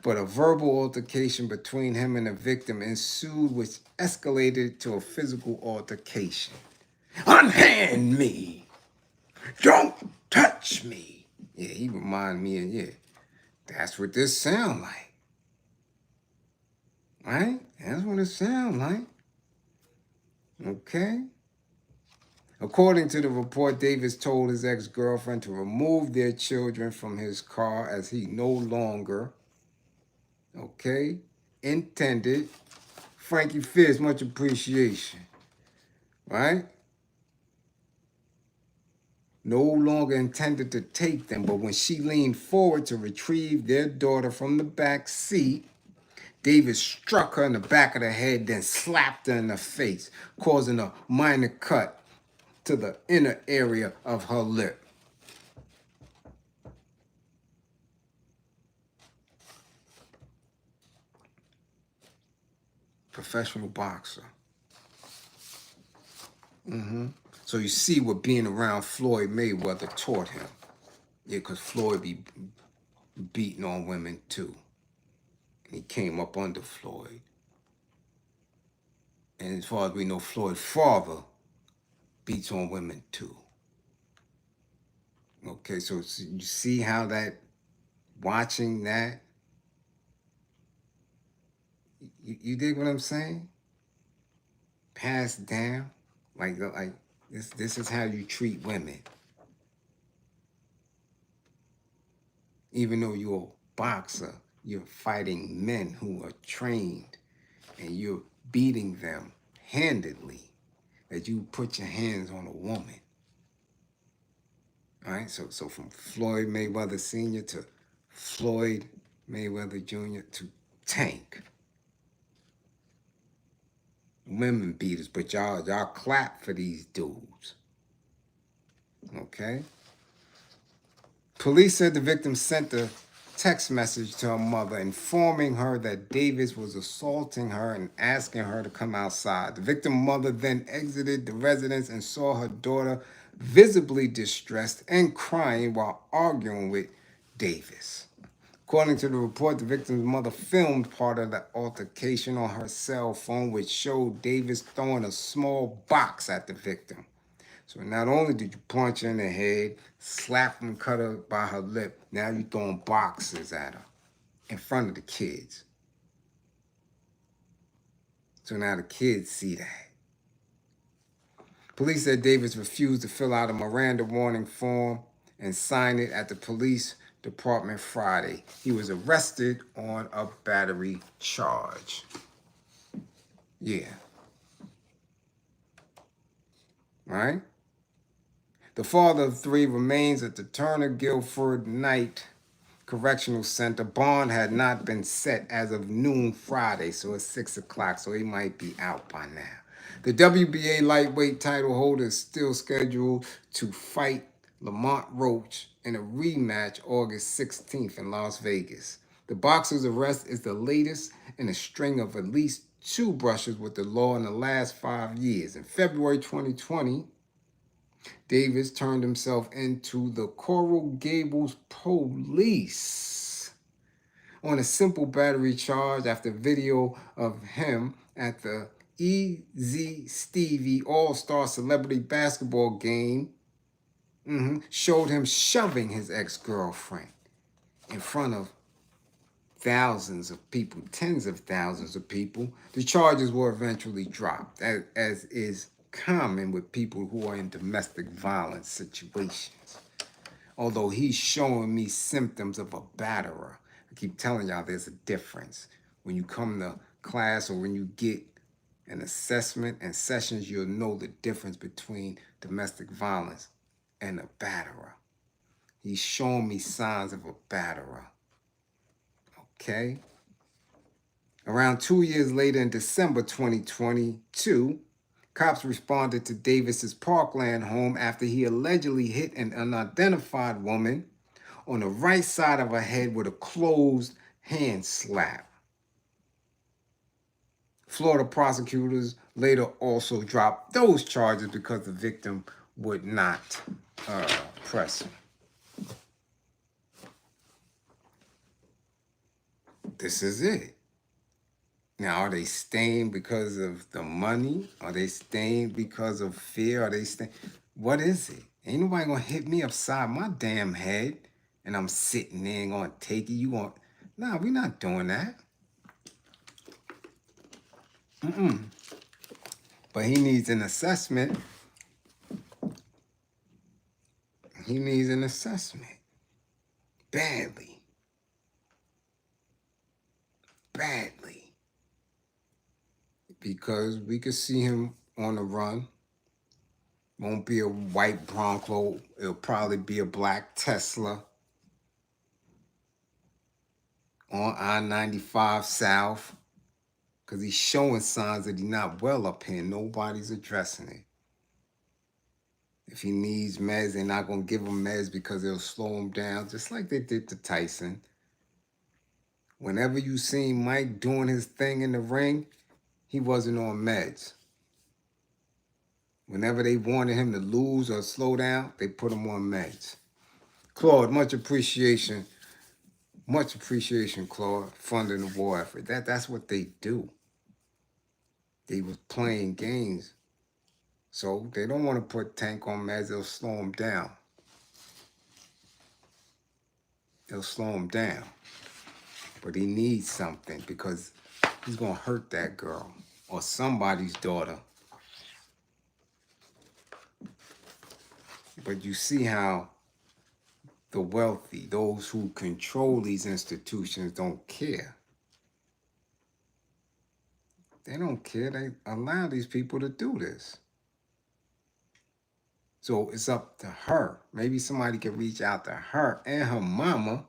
but a verbal altercation between him and the victim ensued, which escalated to a physical altercation. Unhand me! Don't touch me! Yeah, he reminded me of, yeah, that's what this sound like. Right? That's what it sound like. Okay? According to the report, Davis told his ex-girlfriend to remove their children from his car as he no longer, intended. Frankie Fizz, much appreciation. Right? No longer intended to take them, but when she leaned forward to retrieve their daughter from the back seat, Davis struck her in the back of the head, then slapped her in the face, causing a minor cut to the inner area of her lip. Professional boxer. So you see what being around Floyd Mayweather taught him. Yeah, because Floyd be beating on women too. He came up under Floyd. And as far as we know, Floyd's father beats on women too. Okay, so you see how that, watching that, you dig what I'm saying? Passed down, like this is how you treat women. Even though you're a boxer, you're fighting men who are trained, and you're beating them handedly, that you put your hands on a woman. All right, so from Floyd Mayweather Sr. to Floyd Mayweather Jr. to Tank. Women beaters, but y'all clap for these dudes. Okay? Police said the victim sent a text message to her mother informing her that Davis was assaulting her and asking her to come outside. The victim's mother then exited the residence and saw her daughter visibly distressed and crying while arguing with Davis. According to the report, the victim's mother filmed part of the altercation on her cell phone, which showed Davis throwing a small box at the victim. So not only did you punch her in the head, slap and cut her by her lip, now you're throwing boxes at her in front of the kids. So now the kids see that. Police said Davis refused to fill out a Miranda warning form and sign it at the police department Friday. He was arrested on a battery charge. Yeah. Right? The father of 3 remains at the Turner Guilford Knight Correctional Center. Bond had not been set as of noon Friday, so it's 6 o'clock, so he might be out by now. The WBA lightweight title holder is still scheduled to fight Lamont Roach in a rematch August 16th in Las Vegas. The boxer's arrest is the latest in a string of at least 2 brushes with the law in the last 5 years. In February 2020, Davis turned himself into the Coral Gables police on a simple battery charge after video of him at the Easy Stevie All-Star Celebrity Basketball game showed him shoving his ex-girlfriend in front of thousands of people, tens of thousands of people. The charges were eventually dropped, as is common with people who are in domestic violence situations. Although he's showing me symptoms of a batterer. I keep telling y'all there's a difference. When you come to class or when you get an assessment and sessions, you'll know the difference between domestic violence and a batterer. He's showing me signs of a batterer. Okay? Around 2 years later, in December 2022, cops responded to Davis's Parkland home after he allegedly hit an unidentified woman on the right side of her head with a closed hand slap. Florida prosecutors later also dropped those charges because the victim would not press him. This is it. Now, are they staying because of the money? Are they staying because of fear? Are they staying? What is it? Ain't nobody gonna hit me upside my damn head and I'm sitting there and gonna take it. You gonna... Nah, we're not doing that. But he needs an assessment. He needs an assessment. Badly. Badly. Because we could see him on the run. Won't be a white Bronco. It'll probably be a black Tesla on I-95 South. Because he's showing signs that he's not well up here. Nobody's addressing it. If he needs meds, they're not going to give him meds because they'll slow him down, just like they did to Tyson. Whenever you seen Mike doing his thing in the ring, he wasn't on meds. Whenever they wanted him to lose or slow down, they put him on meds. Claude, much appreciation. Much appreciation, Claude, funding the war effort. That's what they do. They was playing games. So they don't want to put Tank on meds. They'll slow him down. They'll slow him down. But he needs something because he's going to hurt that girl or somebody's daughter. But you see how the wealthy, those who control these institutions, don't care. They don't care. They allow these people to do this. So it's up to her. Maybe somebody can reach out to her and her mama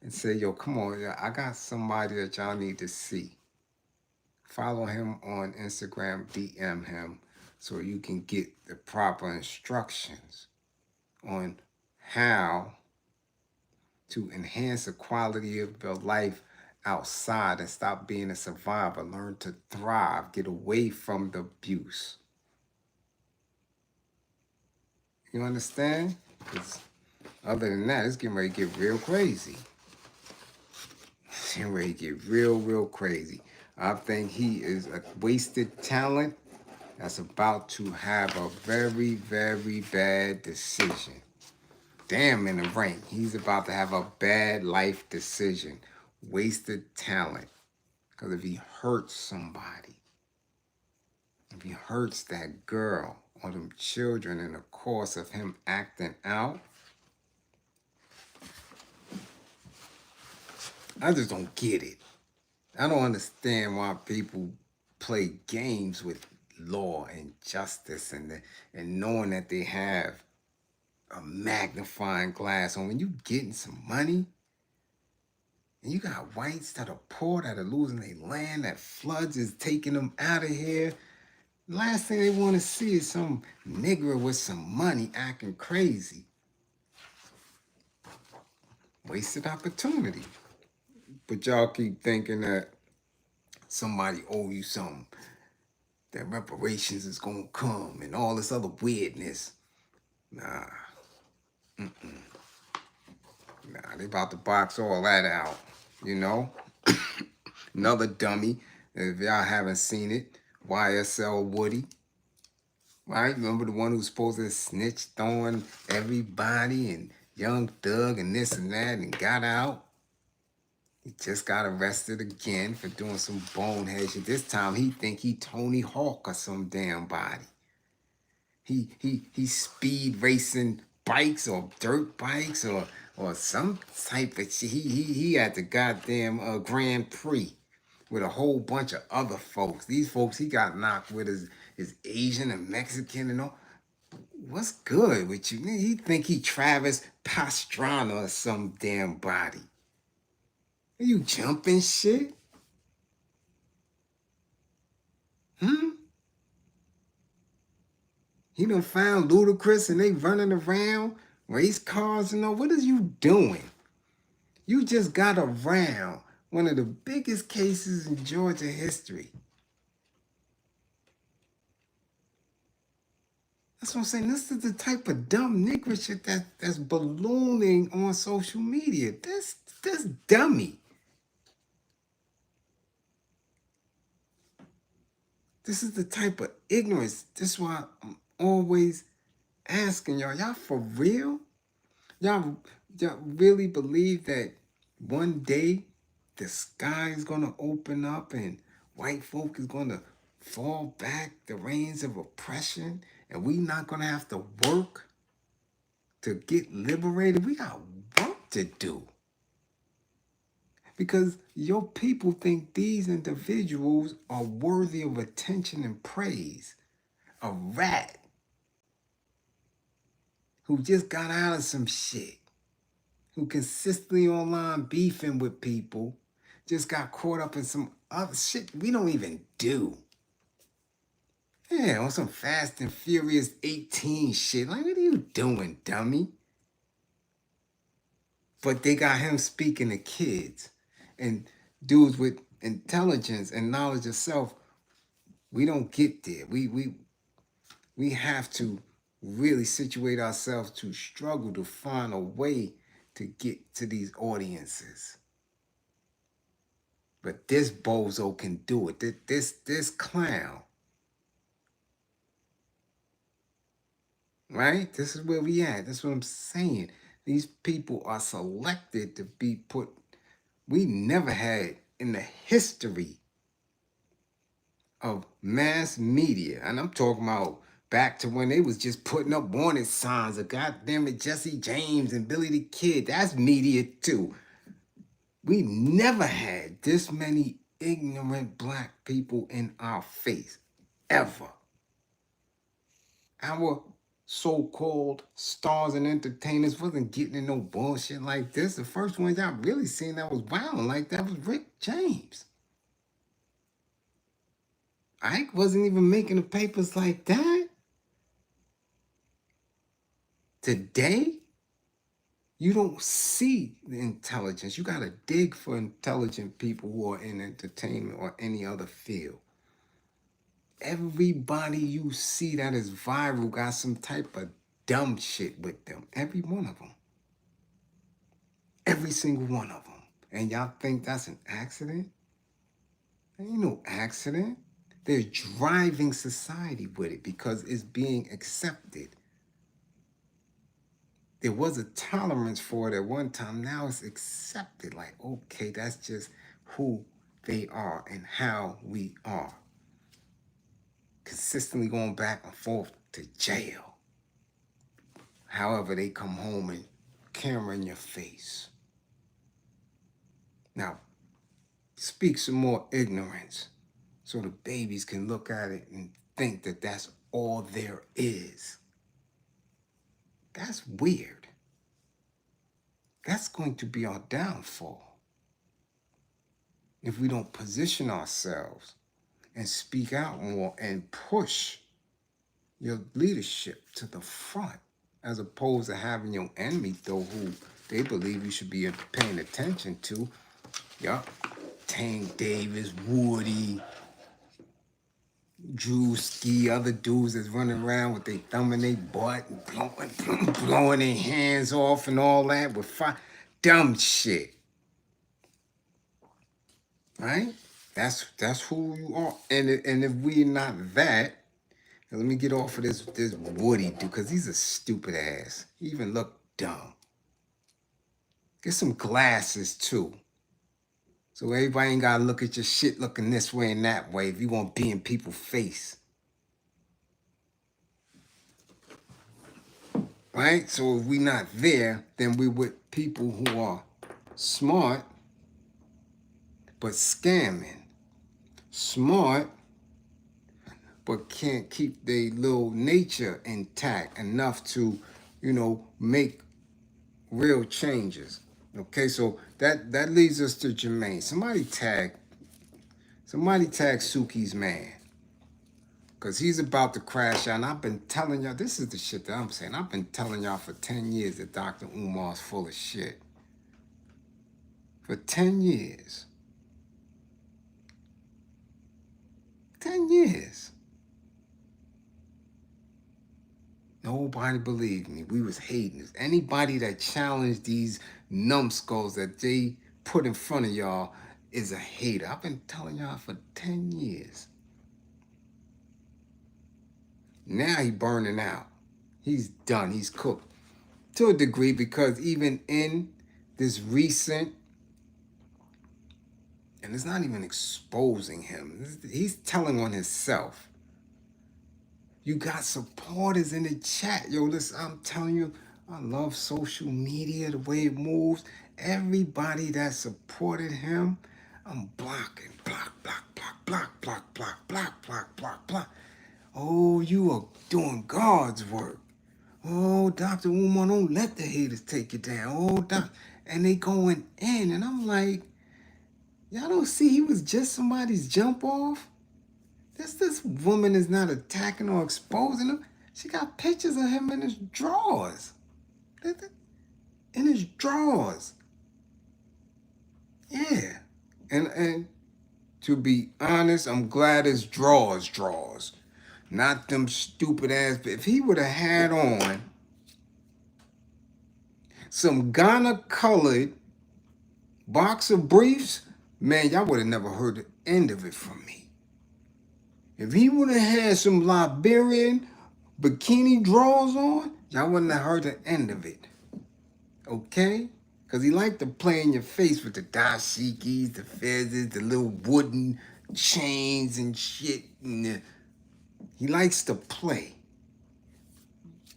and say, yo, come on, I got somebody that y'all need to see. Follow him on Instagram, DM him, so you can get the proper instructions on how to enhance the quality of your life outside and stop being a survivor. Learn to thrive. Get away from the abuse. You understand? Because other than that, it's getting ready to get real crazy. It's getting ready to get real crazy. I think he is a wasted talent that's about to have a very bad decision. Damn, in the ring, he's about to have a bad life decision. Wasted talent. Because if he hurts somebody, if he hurts that girl or them children in the course of him acting out, I just don't get it. I don't understand why people play games with law and justice and knowing that they have a magnifying glass on. When you getting some money and you got whites that are poor, that are losing their land, that floods is taking them out of here, the last thing they want to see is some nigger with some money acting crazy. Wasted opportunity. But y'all keep thinking that somebody owe you something, that reparations is going to come and all this other weirdness. Nah, nah, they about to box all that out, you know? Another dummy, if y'all haven't seen it, YSL Woody, right? Remember the one who's supposed to snitch on everybody and Young Thug and this and that and got out? He just got arrested again for doing some bonehead shit. This time he think he Tony Hawk or some damn body. He speed racing bikes or dirt bikes or some type of shit. He had the goddamn Grand Prix with a whole bunch of other folks. These folks he got knocked with is Asian and Mexican and all. What's good with you? He think he Travis Pastrana or some damn body. Are you jumping shit? He done found Ludacris and they running around, race cars and all. What is you doing? You just got around one of the biggest cases in Georgia history. That's what I'm saying. This is the type of dumb nigger shit that's ballooning on social media. This dummy. This is the type of ignorance. This is why I'm always asking y'all for real? Y'all really believe that one day the sky is gonna open up and white folk is gonna fall back the reins of oppression and we not gonna have to work to get liberated? We got work to do. Because your people think these individuals are worthy of attention and praise. A rat who just got out of some shit, who consistently online beefing with people, just got caught up in some other shit we don't even do. Yeah, on some Fast and Furious 18 shit. Like, what are you doing, dummy? But they got him speaking to kids and dudes with intelligence and knowledge of self. We don't get there. We have to really situate ourselves to struggle to find a way to get to these audiences. But this bozo can do it. This clown. Right? This is where we at. That's what I'm saying. These people are selected to be put. We never had in the history of mass media, and I'm talking about back to when they was just putting up wanted signs of goddamn it Jesse James and Billy the Kid. That's media too. We never had this many ignorant black people in our face, ever. Our so-called stars and entertainers wasn't getting in no bullshit like this. The first one y'all really seen that was wilding like that was Rick James. Ike wasn't even making the papers like that. Today, you don't see the intelligence. You got to dig for intelligent people who are in entertainment or any other field. Everybody you see that is viral got some type of dumb shit with them. Every one of them. Every single one of them. And y'all think that's an accident? Ain't no accident. They're driving society with it because it's being accepted. There was a tolerance for it at one time. Now it's accepted. Like, okay, that's just who they are and how we are. Consistently going back and forth to jail. However, they come home and camera in your face. Now, speak some more ignorance so the babies can look at it and think that that's all there is. That's weird. That's going to be our downfall if we don't position ourselves and speak out more and push your leadership to the front, as opposed to having your enemy, though, who they believe you should be paying attention to. Yup. Tank Davis, Woody, Drewski, other dudes that's running around with their thumb in their butt and blowing their hands off and all that with fire. Dumb shit. Right? That's who you are. And if we're not that, let me get off of this Woody dude, because he's a stupid ass. He even look dumb. Get some glasses too. So everybody ain't gotta look at your shit looking this way and that way if you want to be in people's face. Right? So if we not there, then we with people who are smart but scamming. Smart but can't keep their little nature intact enough to, make real changes. Okay, so that leads us to Jermaine. Somebody tag Suki's man. Because he's about to crash out. And I've been telling y'all, this is the shit that I'm saying. I've been telling y'all for 10 years that Dr. Umar's full of shit. For 10 years. 10 years. Nobody believed me. We was hating this. Anybody that challenged these numbskulls that they put in front of y'all is a hater. I've been telling y'all for 10 years. Now he burning out. He's done. He's cooked. To a degree, because even in this recent, and it's not even exposing him. He's telling on himself. You got supporters in the chat. Yo, listen, I'm telling you, I love social media, the way it moves. Everybody that supported him, I'm blocking. Block. Oh, you are doing God's work. Oh, Dr. Umar, don't let the haters take you down. Oh, and they going in. And I'm like, y'all don't see he was just somebody's jump off? This woman is not attacking or exposing him. She got pictures of him in his drawers. In his drawers. Yeah. And to be honest, I'm glad it's drawers. Not them stupid ass. But if he would have had on some Ghana colored boxer briefs, man, y'all would have never heard the end of it from me. If he would have had some Liberian bikini drawers on, y'all wouldn't have heard the end of it. Okay? Because he liked to play in your face with the dashikis, the feathers, the little wooden chains and shit. And he likes to play.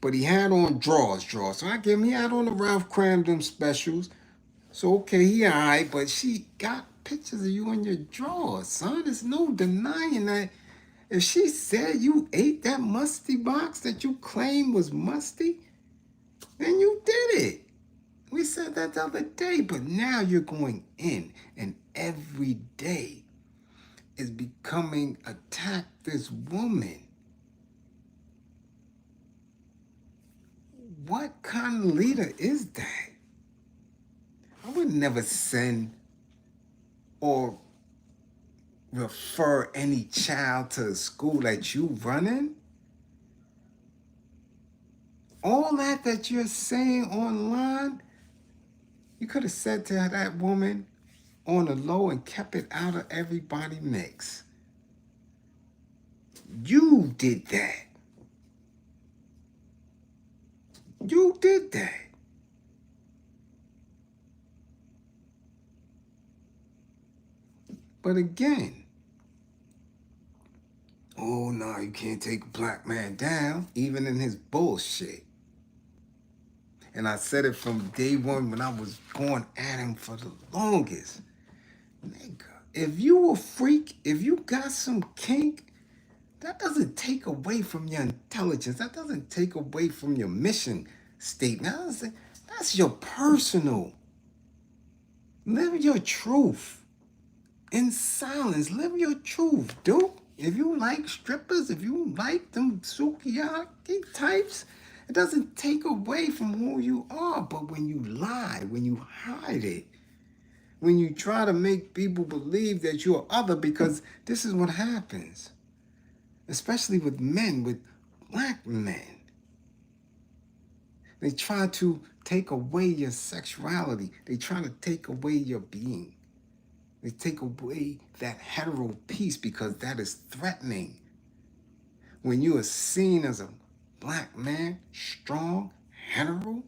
But he had on drawers. So I give him, he had on the Ralph Cramden specials. So, okay, he all right, but she got pictures of you in your drawers, son. There's no denying that. If she said you ate that musty box that you claim was musty, then you did it. We said that the other day, but now you're going in, and every day is becoming attack this woman. What kind of leader is that? I would never send or refer any child to a school that you running. All that you're saying online, you could have said to that woman on the low and kept it out of everybody's mix. You did that. You did that. But again, oh no, you can't take a black man down, even in his bullshit. And I said it from day one when I was going at him for the longest. Nigga, if you a freak, if you got some kink, that doesn't take away from your intelligence. That doesn't take away from your mission statement. That's your personal. Live your truth. In silence, live your truth, dude. If you like strippers, if you like them sukiyaki types, it doesn't take away from who you are. But when you lie, when you hide it, when you try to make people believe that you're other, because this is what happens. especially with men, with black men. They try to take away your sexuality. They try to take away your being. They take away that hetero piece because that is threatening. When you are seen as a black man, strong, hetero,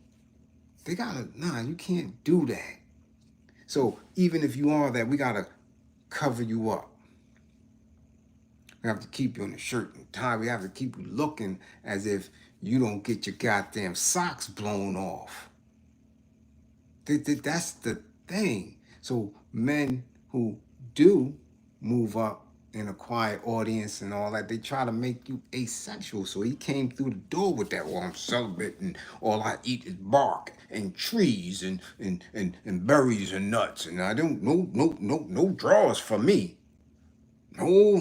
they gotta, nah, you can't do that. So even if you are that, we gotta cover you up. We have to keep you in a shirt and tie. We have to keep you looking as if you don't get your goddamn socks blown off. That's the thing. So men who do move up in a quiet audience and all that, they try to make you asexual. So he came through the door with that, well, I'm celibate and all I eat is bark and trees and berries and nuts. And I don't, no draws for me. No.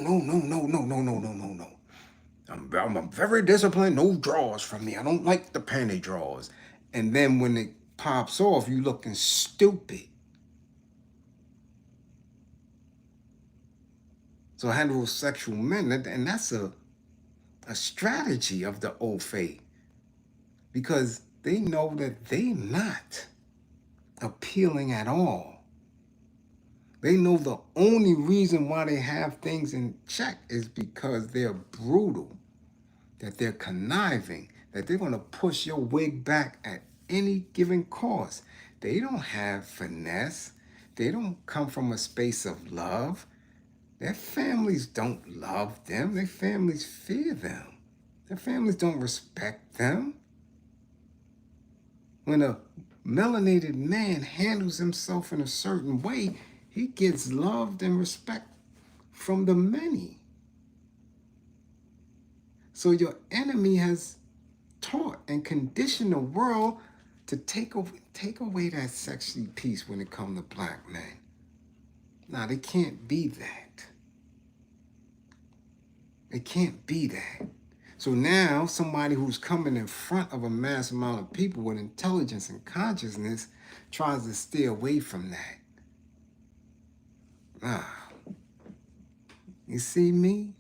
I'm very disciplined, no draws from me. I don't like the panty draws. And then when it pops off, you looking stupid. So heterosexual men, and that's a strategy of the old faith, because they know that they're not appealing at all. They know the only reason why they have things in check is because they're brutal, that they're conniving, that they're going to push your wig back at any given cost. They don't have finesse. They don't come from a space of love. Their families don't love them. Their families fear them. Their families don't respect them. When a melanated man handles himself in a certain way, he gets loved and respect from the many. So your enemy has taught and conditioned the world to take away that sexy piece when it comes to black men. Now, they can't be that. It can't be that. So now somebody who's coming in front of a mass amount of people with intelligence and consciousness tries to stay away from that. You see me?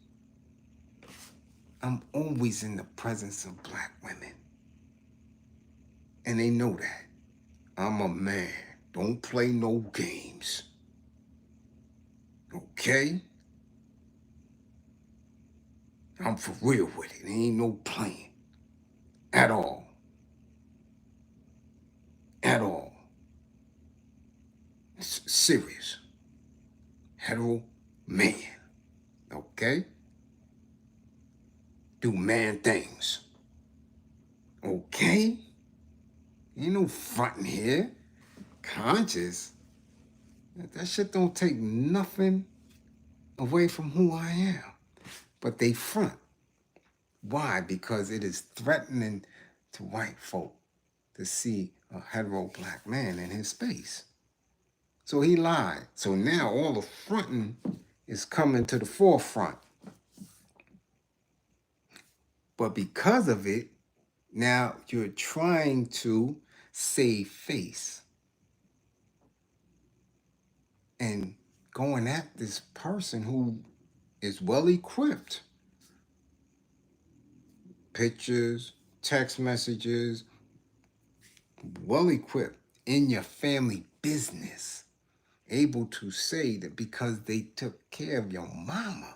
I'm always in the presence of black women. And they know that. I'm a man. Don't play no games. Okay? I'm for real with it. There ain't no playing. At all. At all. It's serious. Hetero man. Okay? Do man things. Okay? Ain't no fronting here. Conscious. That shit don't take nothing away from who I am. But they front. Why? Because it is threatening to white folk to see a hetero black man in his space. So he lied. So now all the fronting is coming to the forefront. But because of it, now you're trying to save face. And going at this person who is well equipped. Pictures, text messages, well equipped in your family business. Able to say that because they took care of your mama.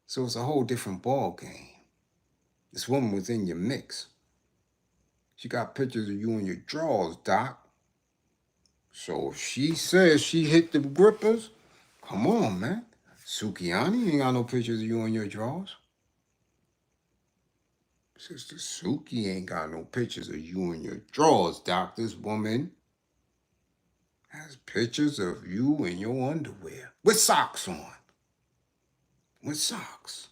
So it's a whole different ball game. This woman was in your mix. She got pictures of you in your drawers, Doc. So if she says she hit the grippers, come on, man. Sukiani ain't got no pictures of you in your drawers. Sister Suki ain't got no pictures of you in your drawers, Doc. This woman has pictures of you in your underwear with socks on. With socks.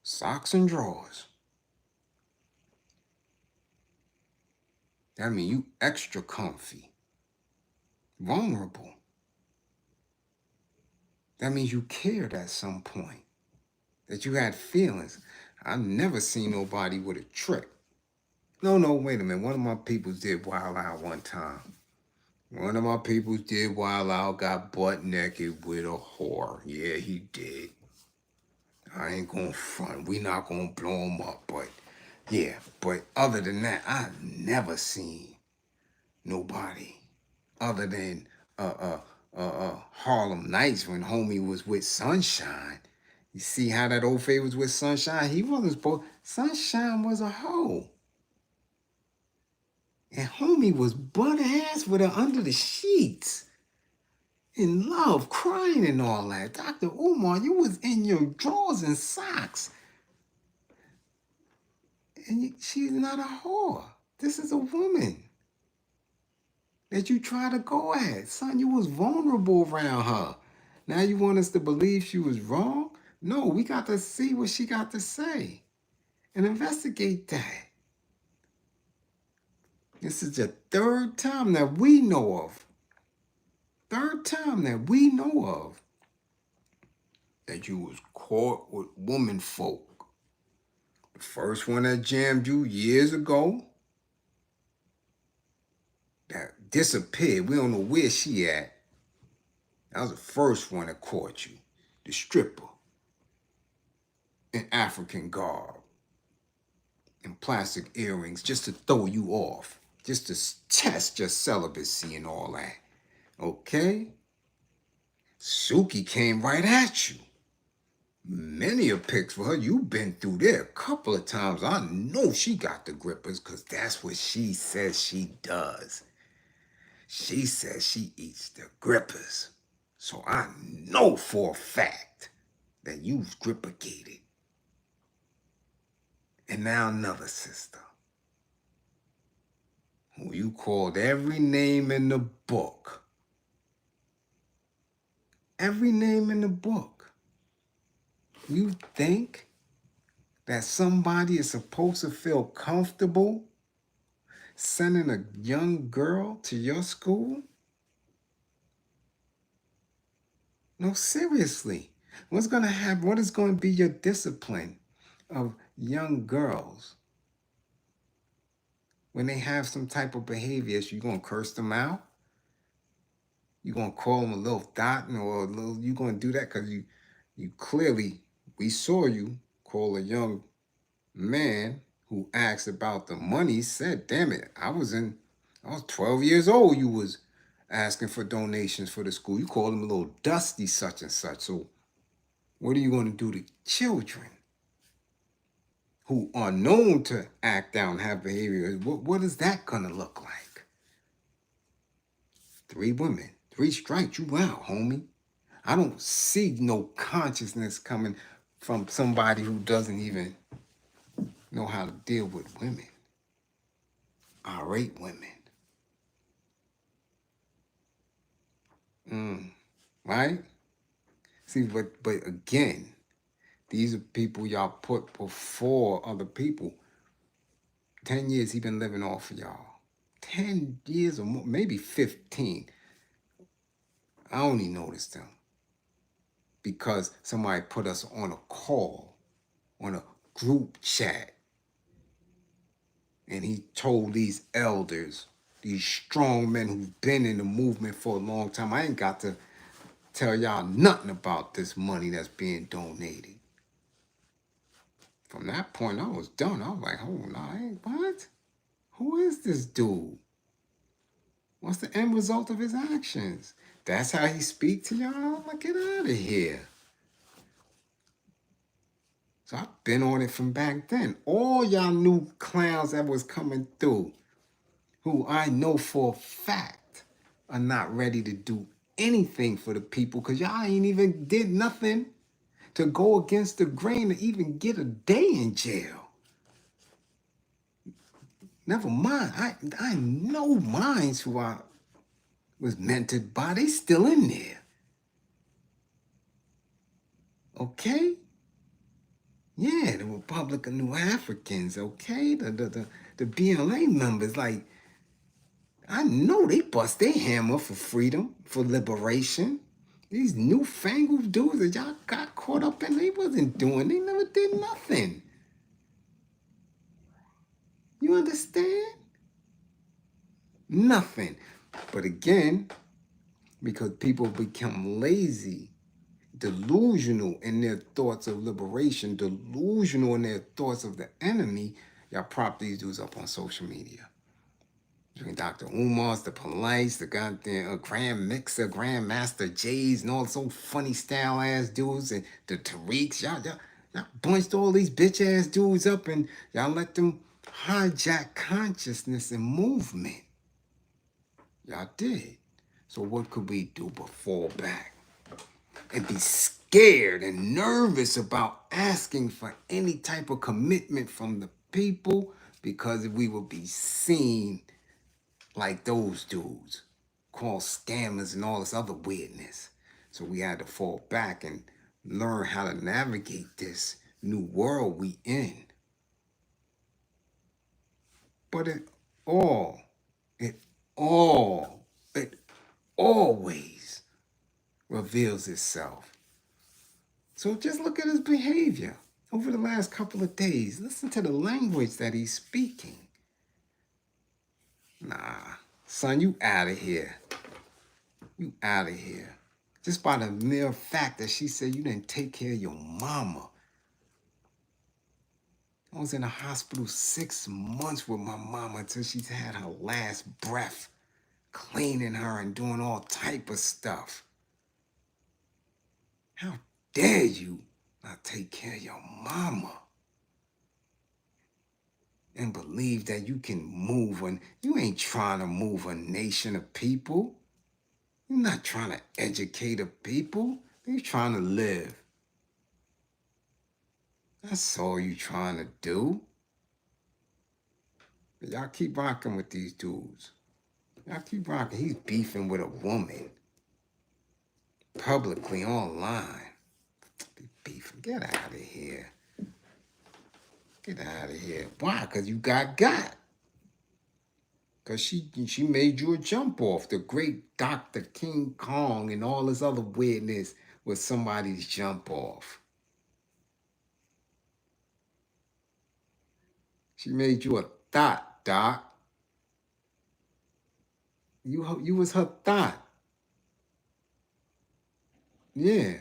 Socks and drawers. That means you extra comfy. Vulnerable. That means you cared at some point. That you had feelings. I've never seen nobody with a trick. No, wait a minute. One of my peoples did wild out one time. One of my peoples did wild out, got butt naked with a whore. Yeah, he did. I ain't gonna front. We not gonna blow him up, but yeah. But other than that, I've never seen nobody other than Harlem Nights when homie was with Sunshine. You see how that old fade was with Sunshine? He wasn't supposed. Sunshine was a hoe. And homie was butt ass with her under the sheets. In love, crying and all that. Dr. Umar, you was in your drawers and socks. And she's not a whore. This is a woman that you try to go at. Son, you was vulnerable around her. Now you want us to believe she was wrong? No, we got to see what she got to say and investigate that. This is the third time that we know of. Third time that we know of that you was caught with woman folk. The first one that jammed you years ago, that disappeared. We don't know where she at. That was the first one that caught you. The stripper in African garb and plastic earrings just to throw you off, just to test your celibacy and all that. Okay? Suki came right at you. Many a pics for her. You've been through there a couple of times. I know she got the grippers because that's what she says she does. She says she eats the grippers. So I know for a fact that you've grippicated. And now another sister who you called every name in the book. Every name in the book. You think that somebody is supposed to feel comfortable sending a young girl to your school? No, seriously. What's going to happen? What is going to be your discipline of young girls when they have some type of behavior? You going to curse them out? You going to call them a little dot or a little, you going to do that because you clearly, we saw you call a young man who asked about the money, said, damn it, I was 12 years old. You was asking for donations for the school. You called him a little dusty such and such. So what are you going to do to children who are known to act out and have behavior? What is that going to look like? 3 women, 3 strikes, you out, homie. I don't see no consciousness coming from somebody who doesn't even know how to deal with women. Irate women. Right? See, but again, these are people y'all put before other people. 10 years he been living off of y'all. 10 years or more, maybe 15. I only noticed them because somebody put us on a call, on a group chat. And he told these elders, these strong men who've been in the movement for a long time, I ain't got to tell y'all nothing about this money that's being donated. From that point, I was done. I was like, oh, no, what? Who is this dude? What's the end result of his actions? That's how he speak to y'all? I'm like, get out of here. So I've been on it from back then. All y'all new clowns that was coming through, who I know for a fact are not ready to do anything for the people because y'all ain't even did nothing to go against the grain to even get a day in jail. Never mind. I know minds who I was mentored by. They still in there. Okay? Yeah, the Republic of New Africans, okay? The BLA members, like, I know they bust their hammer for freedom, for liberation. These newfangled dudes that y'all got caught up in, they wasn't doing, they never did nothing. You understand? Nothing. But again, because people become lazy, delusional in their thoughts of liberation, delusional in their thoughts of the enemy, y'all prop these dudes up on social media. Between Dr. Umar's, the Police, the goddamn Grand Mixer, Grandmaster J's, and all those old funny style ass dudes, and the Tariqs, y'all bunched all these bitch ass dudes up and y'all let them hijack consciousness and movement. Y'all did. So what could we do but fall back and be scared and nervous about asking for any type of commitment from the people because we would be seen like those dudes called scammers and all this other weirdness. So we had to fall back and learn how to navigate this new world we in. But all, it always reveals itself. So just look at his behavior over the last couple of days. Listen to the language that he's speaking. Nah, son, you out of here. You out of here. Just by the mere fact that she said you didn't take care of your mama. I was in the hospital 6 months with my mama until she had her last breath, cleaning her and doing all type of stuff. How dare you not take care of your mama and believe that you can move when you ain't trying to move a nation of people. You're not trying to educate a people. You're trying to live. That's all you trying to do. Y'all keep rocking with these dudes. Y'all keep rocking. He's beefing with a woman. Publicly online. Beefing. Get out of here. Get out of here. Why? Because you got. Because she made you a jump off. The great Dr. King Kong and all this other weirdness was somebody's jump off. She made you a thought, Doc. You was her thought. Yeah.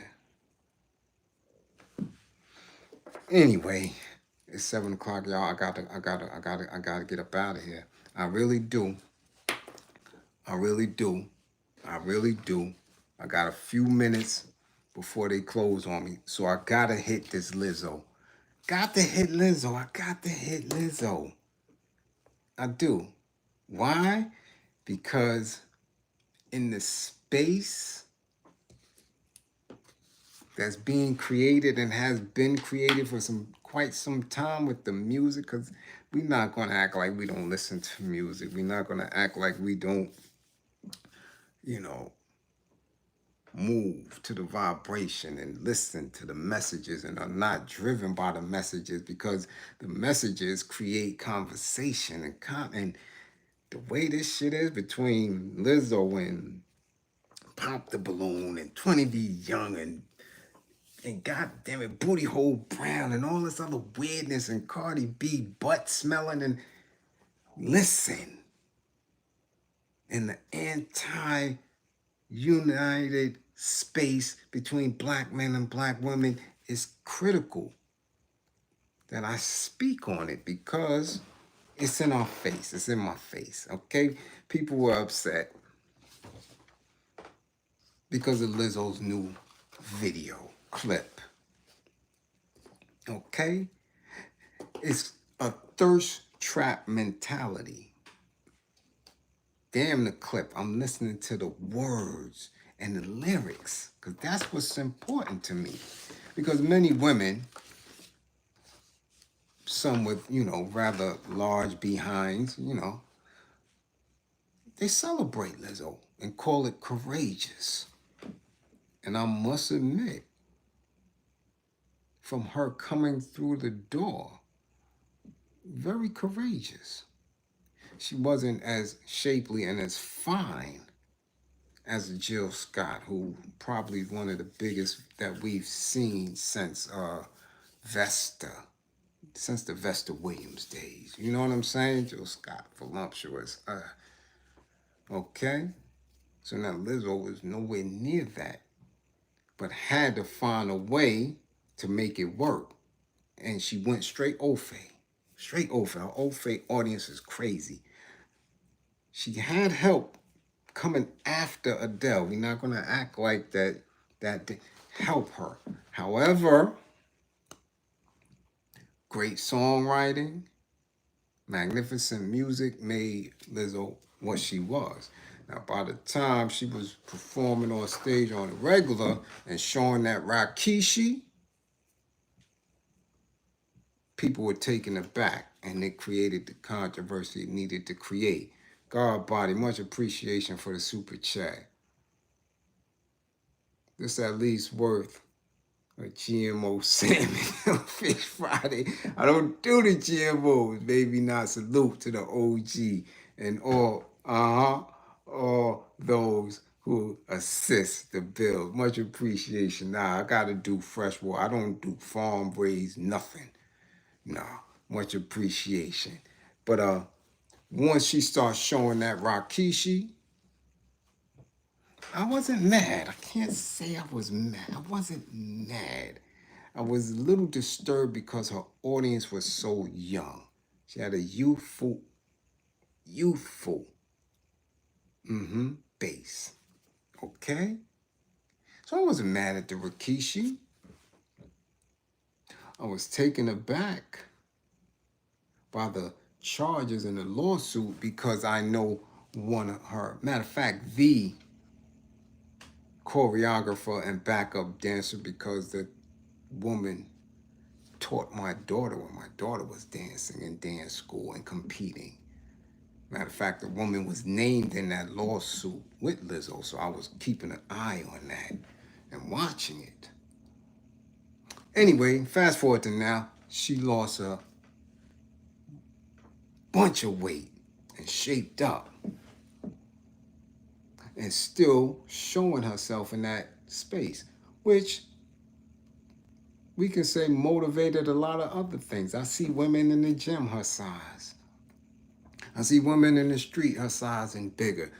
Anyway, it's 7 o'clock, y'all. I gotta get up out of here. I really do. I really do. I got a few minutes before they close on me, so I gotta hit this Lizzo. I got to hit Lizzo. I do. Why? Because in the space that's being created and has been created for quite some time with the music, because we're not going to act like we don't listen to music. We're not going to act like we don't, move to the vibration and listen to the messages and are not driven by the messages, because the messages create conversation and the way this shit is between Lizzo and Pop the Balloon and 20B Young and goddamn it, Booty Hole Brown and all this other weirdness and Cardi B butt smelling and listen. And the anti-united space between black men and black women is critical that I speak on it because it's in our face. It's in my face, okay? People were upset because of Lizzo's new video clip, okay? It's a thirst trap mentality. Damn the clip. I'm listening to the words and the lyrics because that's what's important to me. Because many women, some with, rather large behinds, they celebrate Lizzo and call it courageous. And I must admit, from her coming through the door, very courageous. She wasn't as shapely and as fine as Jill Scott, who probably one of the biggest that we've seen since Vesta, since the Vesta Williams days. You know what I'm saying? Jill Scott, voluptuous. Okay? So now Lizzo was nowhere near that, but had to find a way to make it work. And she went straight Ofe. Straight Ofe. Her Ofe audience is crazy. She had help coming after Adele. We're not going to act like that didn't help her. However, great songwriting, magnificent music made Lizzo what she was. Now, by the time she was performing on stage on a regular and showing that Rakishi, people were taken aback, and it created the controversy it needed to create. God body, much appreciation for the super chat. This at least worth a GMO salmon on Fish Friday. I don't do the GMOs, baby. Not salute to the OG and all those who assist the bill. Much appreciation. Nah, I gotta do fresh water. I don't do farm raised nothing. Nah, much appreciation. But once she starts showing that Rakishi, I wasn't mad. I can't say I was mad. I wasn't mad. I was a little disturbed because her audience was so young. She had a youthful base. Okay? So I wasn't mad at the Rikishi. I was taken aback by the charges in the lawsuit because I know one of her, matter of fact, the choreographer and backup dancer, because the woman taught my daughter when my daughter was dancing in dance school and competing. Matter of fact, the woman was named in that lawsuit with Lizzo, so I was keeping an eye on that and watching it. Anyway, fast forward to now, she lost a bunch of weight and shaped up and still showing herself in that space, which we can say motivated a lot of other things. I see women in the gym her size. I see women in the street her size and bigger,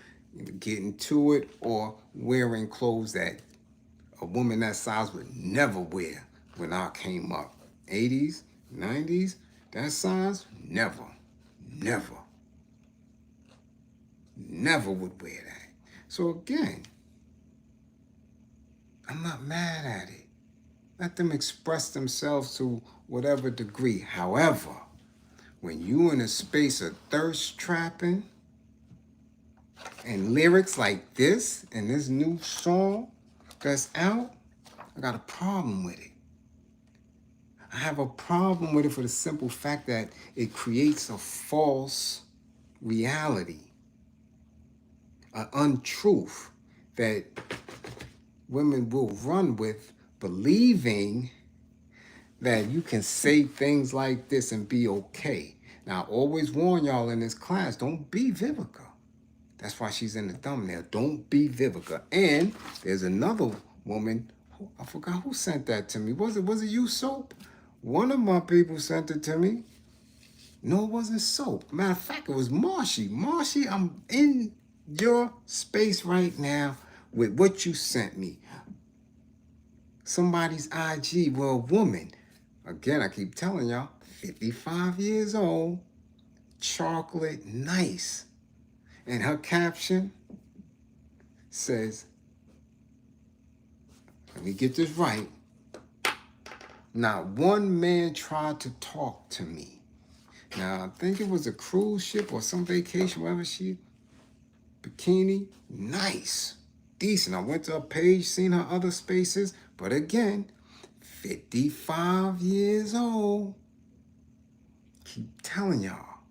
getting to it or wearing clothes that a woman that size would never wear when I came up. 80s, 90s, that size, never would wear that. So again, I'm not mad at it. Let them express themselves to whatever degree. However, when you in a space of thirst trapping and lyrics like this and this new song that's out, I got a problem with it. I have a problem with it for the simple fact that it creates a false reality, an untruth that women will run with, believing that you can say things like this and be okay. Now, I always warn y'all in this class, don't be Vivica. That's why she's in the thumbnail. Don't be Vivica. And there's another woman, I forgot who sent that to me. Was it you, Soap? One of my people sent it to me. No, it wasn't Soap. Matter of fact, it was Marshy. Marshy, I'm in your space right now with what you sent me. Somebody's IG, well, a woman. Again, I keep telling y'all, 55 years old, chocolate, nice. And her caption says, let me get this right. Not one man tried to talk to me. Now, I think it was a cruise ship or some vacation, wherever bikini, nice, decent. I went to her page, seen her other spaces, but again, 55 years old. Keep telling y'all,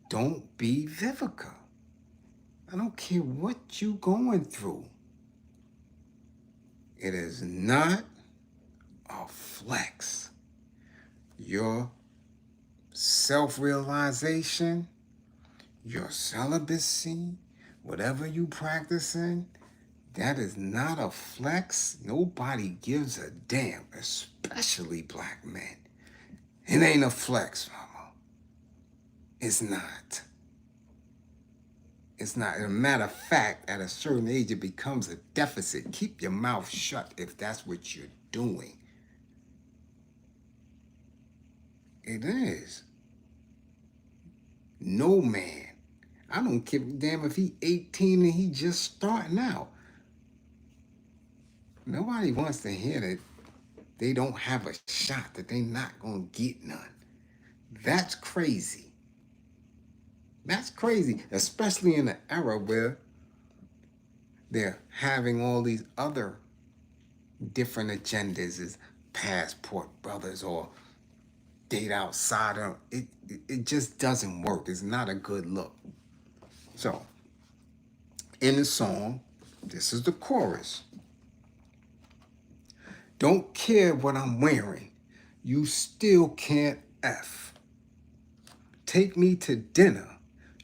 don't be Vivica. I don't care what you going through. It is not a flex. Your self-realization, your celibacy, whatever you practicing, that is not a flex. Nobody gives a damn, especially black men. It ain't a flex, mama. It's not. It's not, as a matter of fact, at a certain age, it becomes a deficit. Keep your mouth shut if that's what you're doing. It is. No man. I don't give a damn if he 18 and he just starting out. Nobody wants to hear that they don't have a shot, that they not going to get none. That's crazy. That's crazy, especially in an era where they're having all these other different agendas as passport brothers or date outside. It just doesn't work. It's not a good look. So, in the song, this is the chorus. Don't care what I'm wearing, you still can't F. Take me to dinner,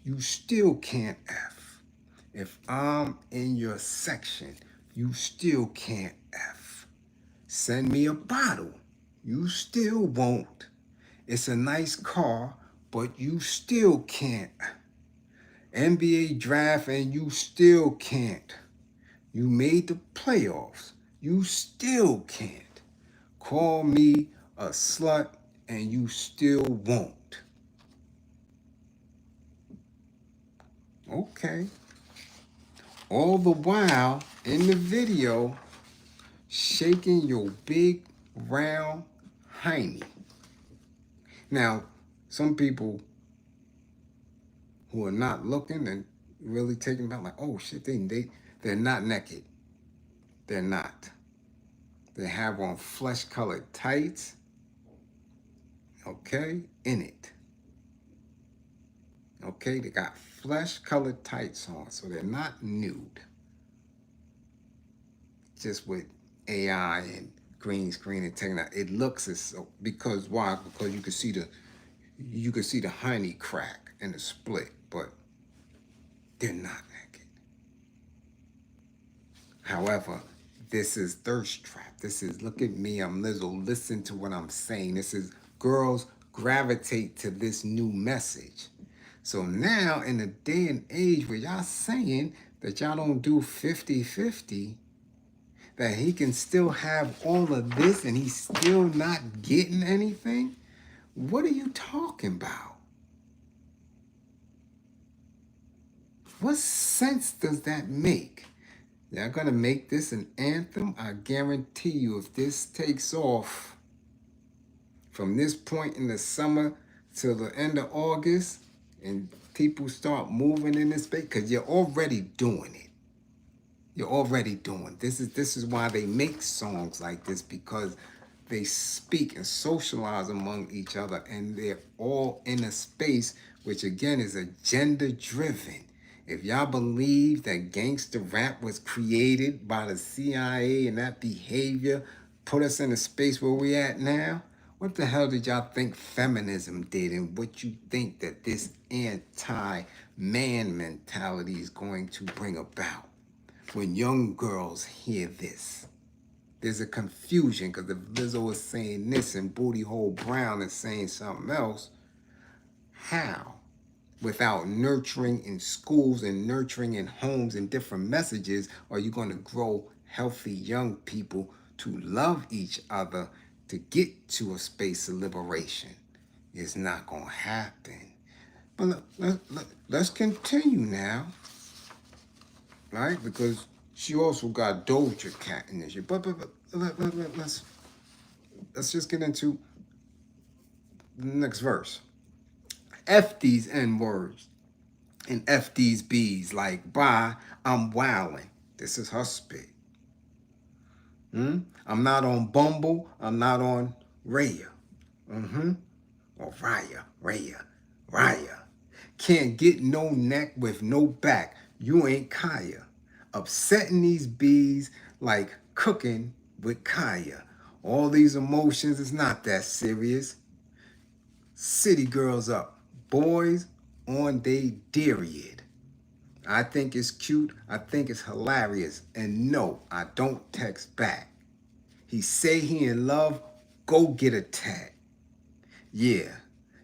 you still can't F. If I'm in your section, you still can't F. Send me a bottle, you still won't. It's a nice car, but you still can't. NBA draft and you still can't. You made the playoffs, you still can't. Call me a slut and you still won't. Okay. All the while in the video, shaking your big round hiney. Now, some people who are not looking and really taking about like, oh shit, they're not naked. They're not. They have on flesh-colored tights, okay, in it. Okay, they got flesh-colored tights on, so they're not nude. Just with AI and green screen and taking out, it looks as so. Because why? Because you can see the hiney crack and the split, but they're not naked. However, this is thirst trap. This is look at me, I'm Lizzo. Listen to what I'm saying. This is girls gravitate to this new message. So now in the day and age where y'all saying that y'all don't do 50-50, that he can still have all of this and he's still not getting anything? What are you talking about? What sense does that make? Y'all gonna make this an anthem? I guarantee you, if this takes off from this point in the summer till the end of August, and people start moving in this space, because you're already doing it. You're already doing. This is why they make songs like this, because they speak and socialize among each other, and they're all in a space which again is agenda driven. If y'all believe that gangster rap was created by the CIA and that behavior put us in a space where we at now, what the hell did y'all think feminism did, and what you think that this anti-man mentality is going to bring about? When young girls hear this, there's a confusion, because if Lizzo is saying this and Booty Hole Brown is saying something else, how? Without nurturing in schools and nurturing in homes and different messages, are you going to grow healthy young people to love each other to get to a space of liberation? It's not going to happen. But let's continue now. Right? Because she also got Doja Cat in this year. But let's just get into the next verse. F these N words and F these B's, like bye, I'm wildin'. This is her spit. I'm not on Bumble, I'm not on Raya. Or Raya. Can't get no neck with no back. You ain't Kaya. Upsetting these bees like cooking with Kaya. All these emotions is not that serious. City girls up. Boys on they period. I think it's cute. I think it's hilarious. And no, I don't text back. He say he in love. Go get a tat. Yeah.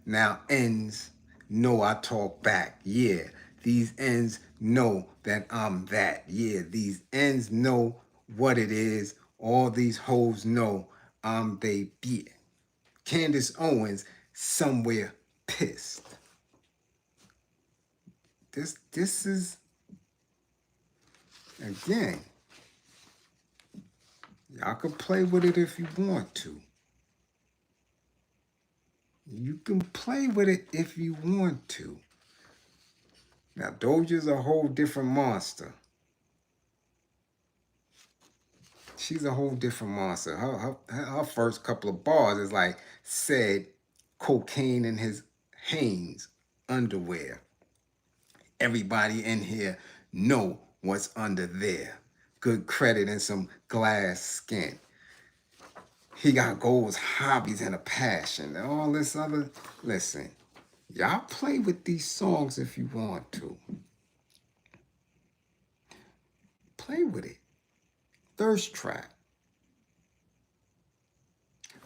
Now ends. No, I talk back. Yeah. These ends know that I'm that. Yeah, these ends know what it is. All these hoes know I'm they beat. Candace Owens somewhere pissed. This is, again, y'all can play with it if you want to. You can play with it if you want to. Now, Doja's a whole different monster. She's a whole different monster. Her first couple of bars is like, said cocaine in his Hanes underwear. Everybody in here know what's under there. Good credit and some glass skin. He got goals, hobbies, and a passion. And all this other, listen, y'all play with these songs if you want to. Play with it. Thirst trap.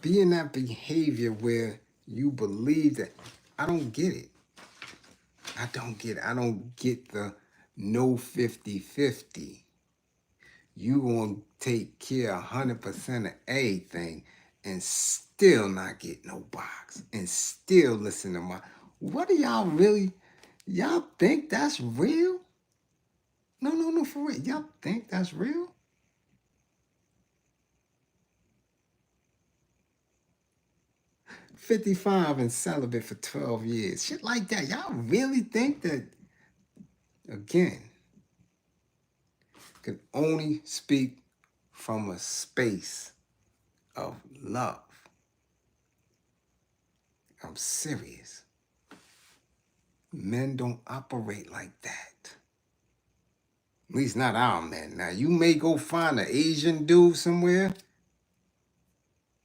Be in that behavior where you believe that. I don't get it. I don't get it. I don't get the no 50-50. You gonna take care 100% of everything and still not get no box and still listen to my. What do y'all really? Y'all think that's real? No, for real. Y'all think that's real? $55 and celibate for 12 years. Shit like that. Y'all really think that, again, can only speak from a space of love. I'm serious. Men don't operate like that. At least not our men. Now, you may go find an Asian dude somewhere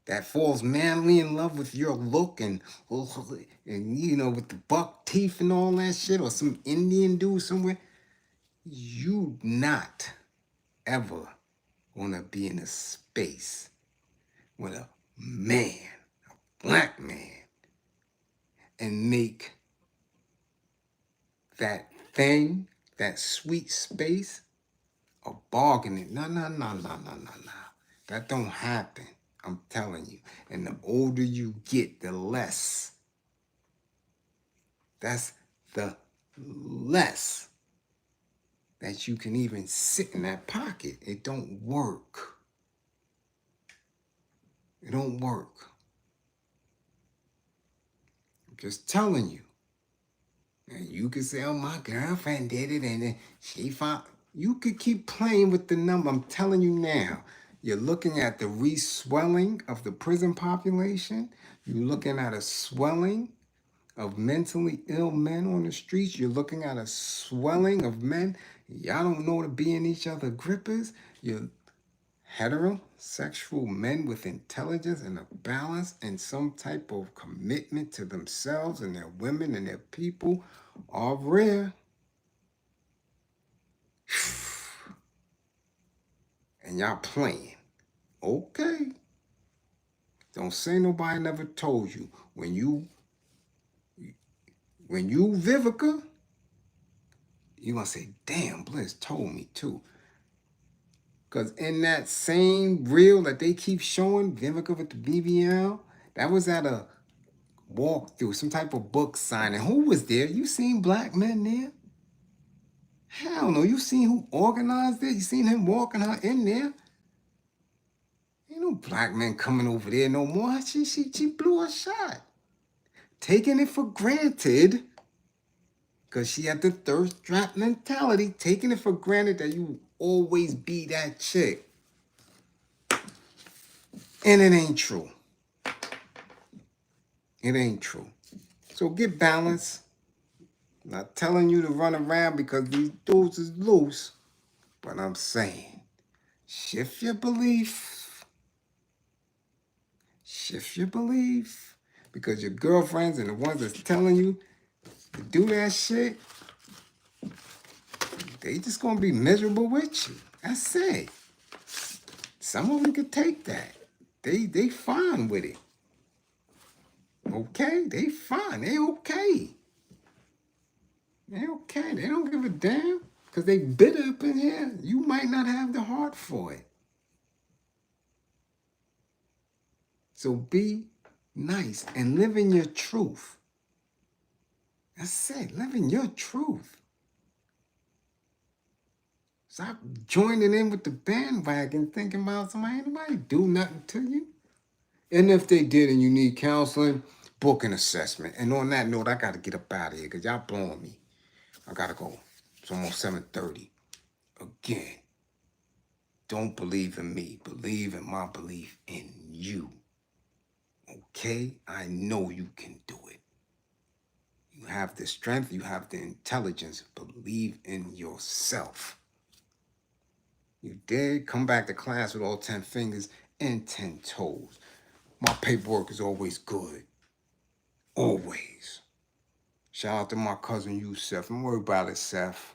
that falls manly in love with your look and you know, with the buck teeth and all that shit, or some Indian dude somewhere. You not ever gonna be in a space with a man, a black man, and make that thing, that sweet space, a bargaining. No. That don't happen. I'm telling you. And the older you get, the less. That's the less that you can even sit in that pocket. It don't work. It don't work. I'm just telling you. And you could say, oh, my girlfriend did it, and then she found. You could keep playing with the number. I'm telling you now. You're looking at the reswelling of the prison population. You're looking at a swelling of mentally ill men on the streets. You're looking at a swelling of men. Y'all don't know to be in each other grippers. You're heterosexual men with intelligence and a balance and some type of commitment to themselves and their women and their people are rare. And y'all playing. Okay. Don't say nobody never told you. When you Vivica, you're going to say, damn, Bliz told me too. Because in that same reel that they keep showing, Vivica with the BBL, that was at a walkthrough, some type of book signing. Who was there? You seen black men there? Hell no. You seen who organized it? You seen him walking her in there? Ain't no black men coming over there no more. She blew a shot. Taking it for granted, because she had the thirst trap mentality, taking it for granted that you always be that chick. And it ain't true. It ain't true. So get balance. I'm not telling you to run around because these dudes is loose, but I'm saying, shift your belief. Shift your belief. Because your girlfriends and the ones that's telling you to do that shit, they just gonna be miserable with you. That's it. Some of them could take that. They fine with it. Okay? They fine. They okay. They okay. They don't give a damn. Because they bitter up in here. You might not have the heart for it. So be nice and live in your truth. That's it. Live in your truth. Stop joining in with the bandwagon thinking about somebody. Ain't nobody do nothing to you. And if they did and you need counseling, book an assessment. And on that note, I got to get up out of here because y'all blowing me. I got to go. It's almost 7:30. Again, don't believe in me. Believe in my belief in you. Okay? I know you can do it. You have the strength. You have the intelligence. Believe in yourself. You did come back to class with all 10 fingers and 10 toes. My paperwork is always good. Always. Shout out to my cousin Yusef. Don't worry about it, Seth.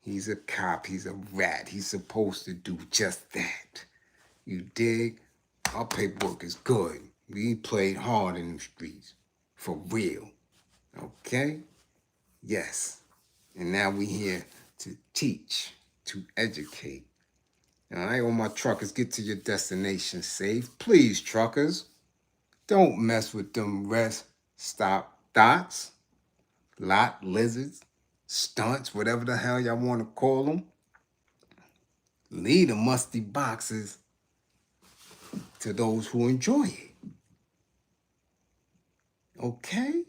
He's a cop. He's a rat. He's supposed to do just that. You dig? Our paperwork is good. We played hard in the streets. For real. Okay? Yes. And now we here to teach, to educate. All right, all my truckers, get to your destination safe. Please, truckers, don't mess with them rest stop dots, lot lizards, stunts, whatever the hell y'all want to call them. Leave the musty boxes to those who enjoy it. Okay?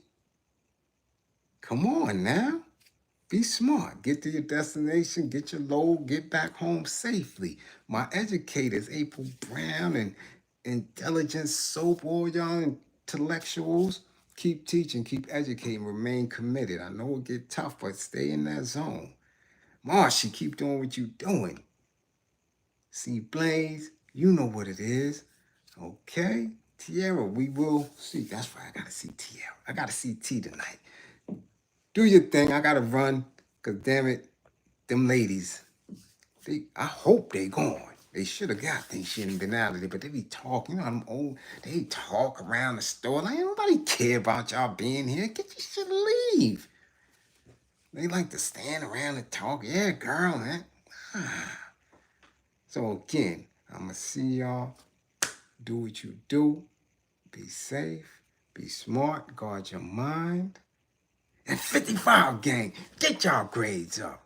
Come on now. Be smart. Get to your destination, get your load, get back home safely. My educators, April Brown and Intelligence Soap, all y'all intellectuals, keep teaching, keep educating, remain committed. I know it get tough, but stay in that zone. Marshy, keep doing what you're doing. See Bliz, you know what it is. Okay? Tierra, we will see. That's right, I gotta see Tierra. I gotta see T tonight. Do your thing. I gotta run. Cause damn it, them ladies, I hope they gone. They should have got things. She hadn't been out of there, but they be talking. You know, them old, they talk around the store. Like, ain't nobody care about y'all being here. Get your shit and leave. They like to stand around and talk. Yeah, girl, man. So again, I'ma see y'all. Do what you do. Be safe. Be smart. Guard your mind. And 55 gang, get y'all grades up.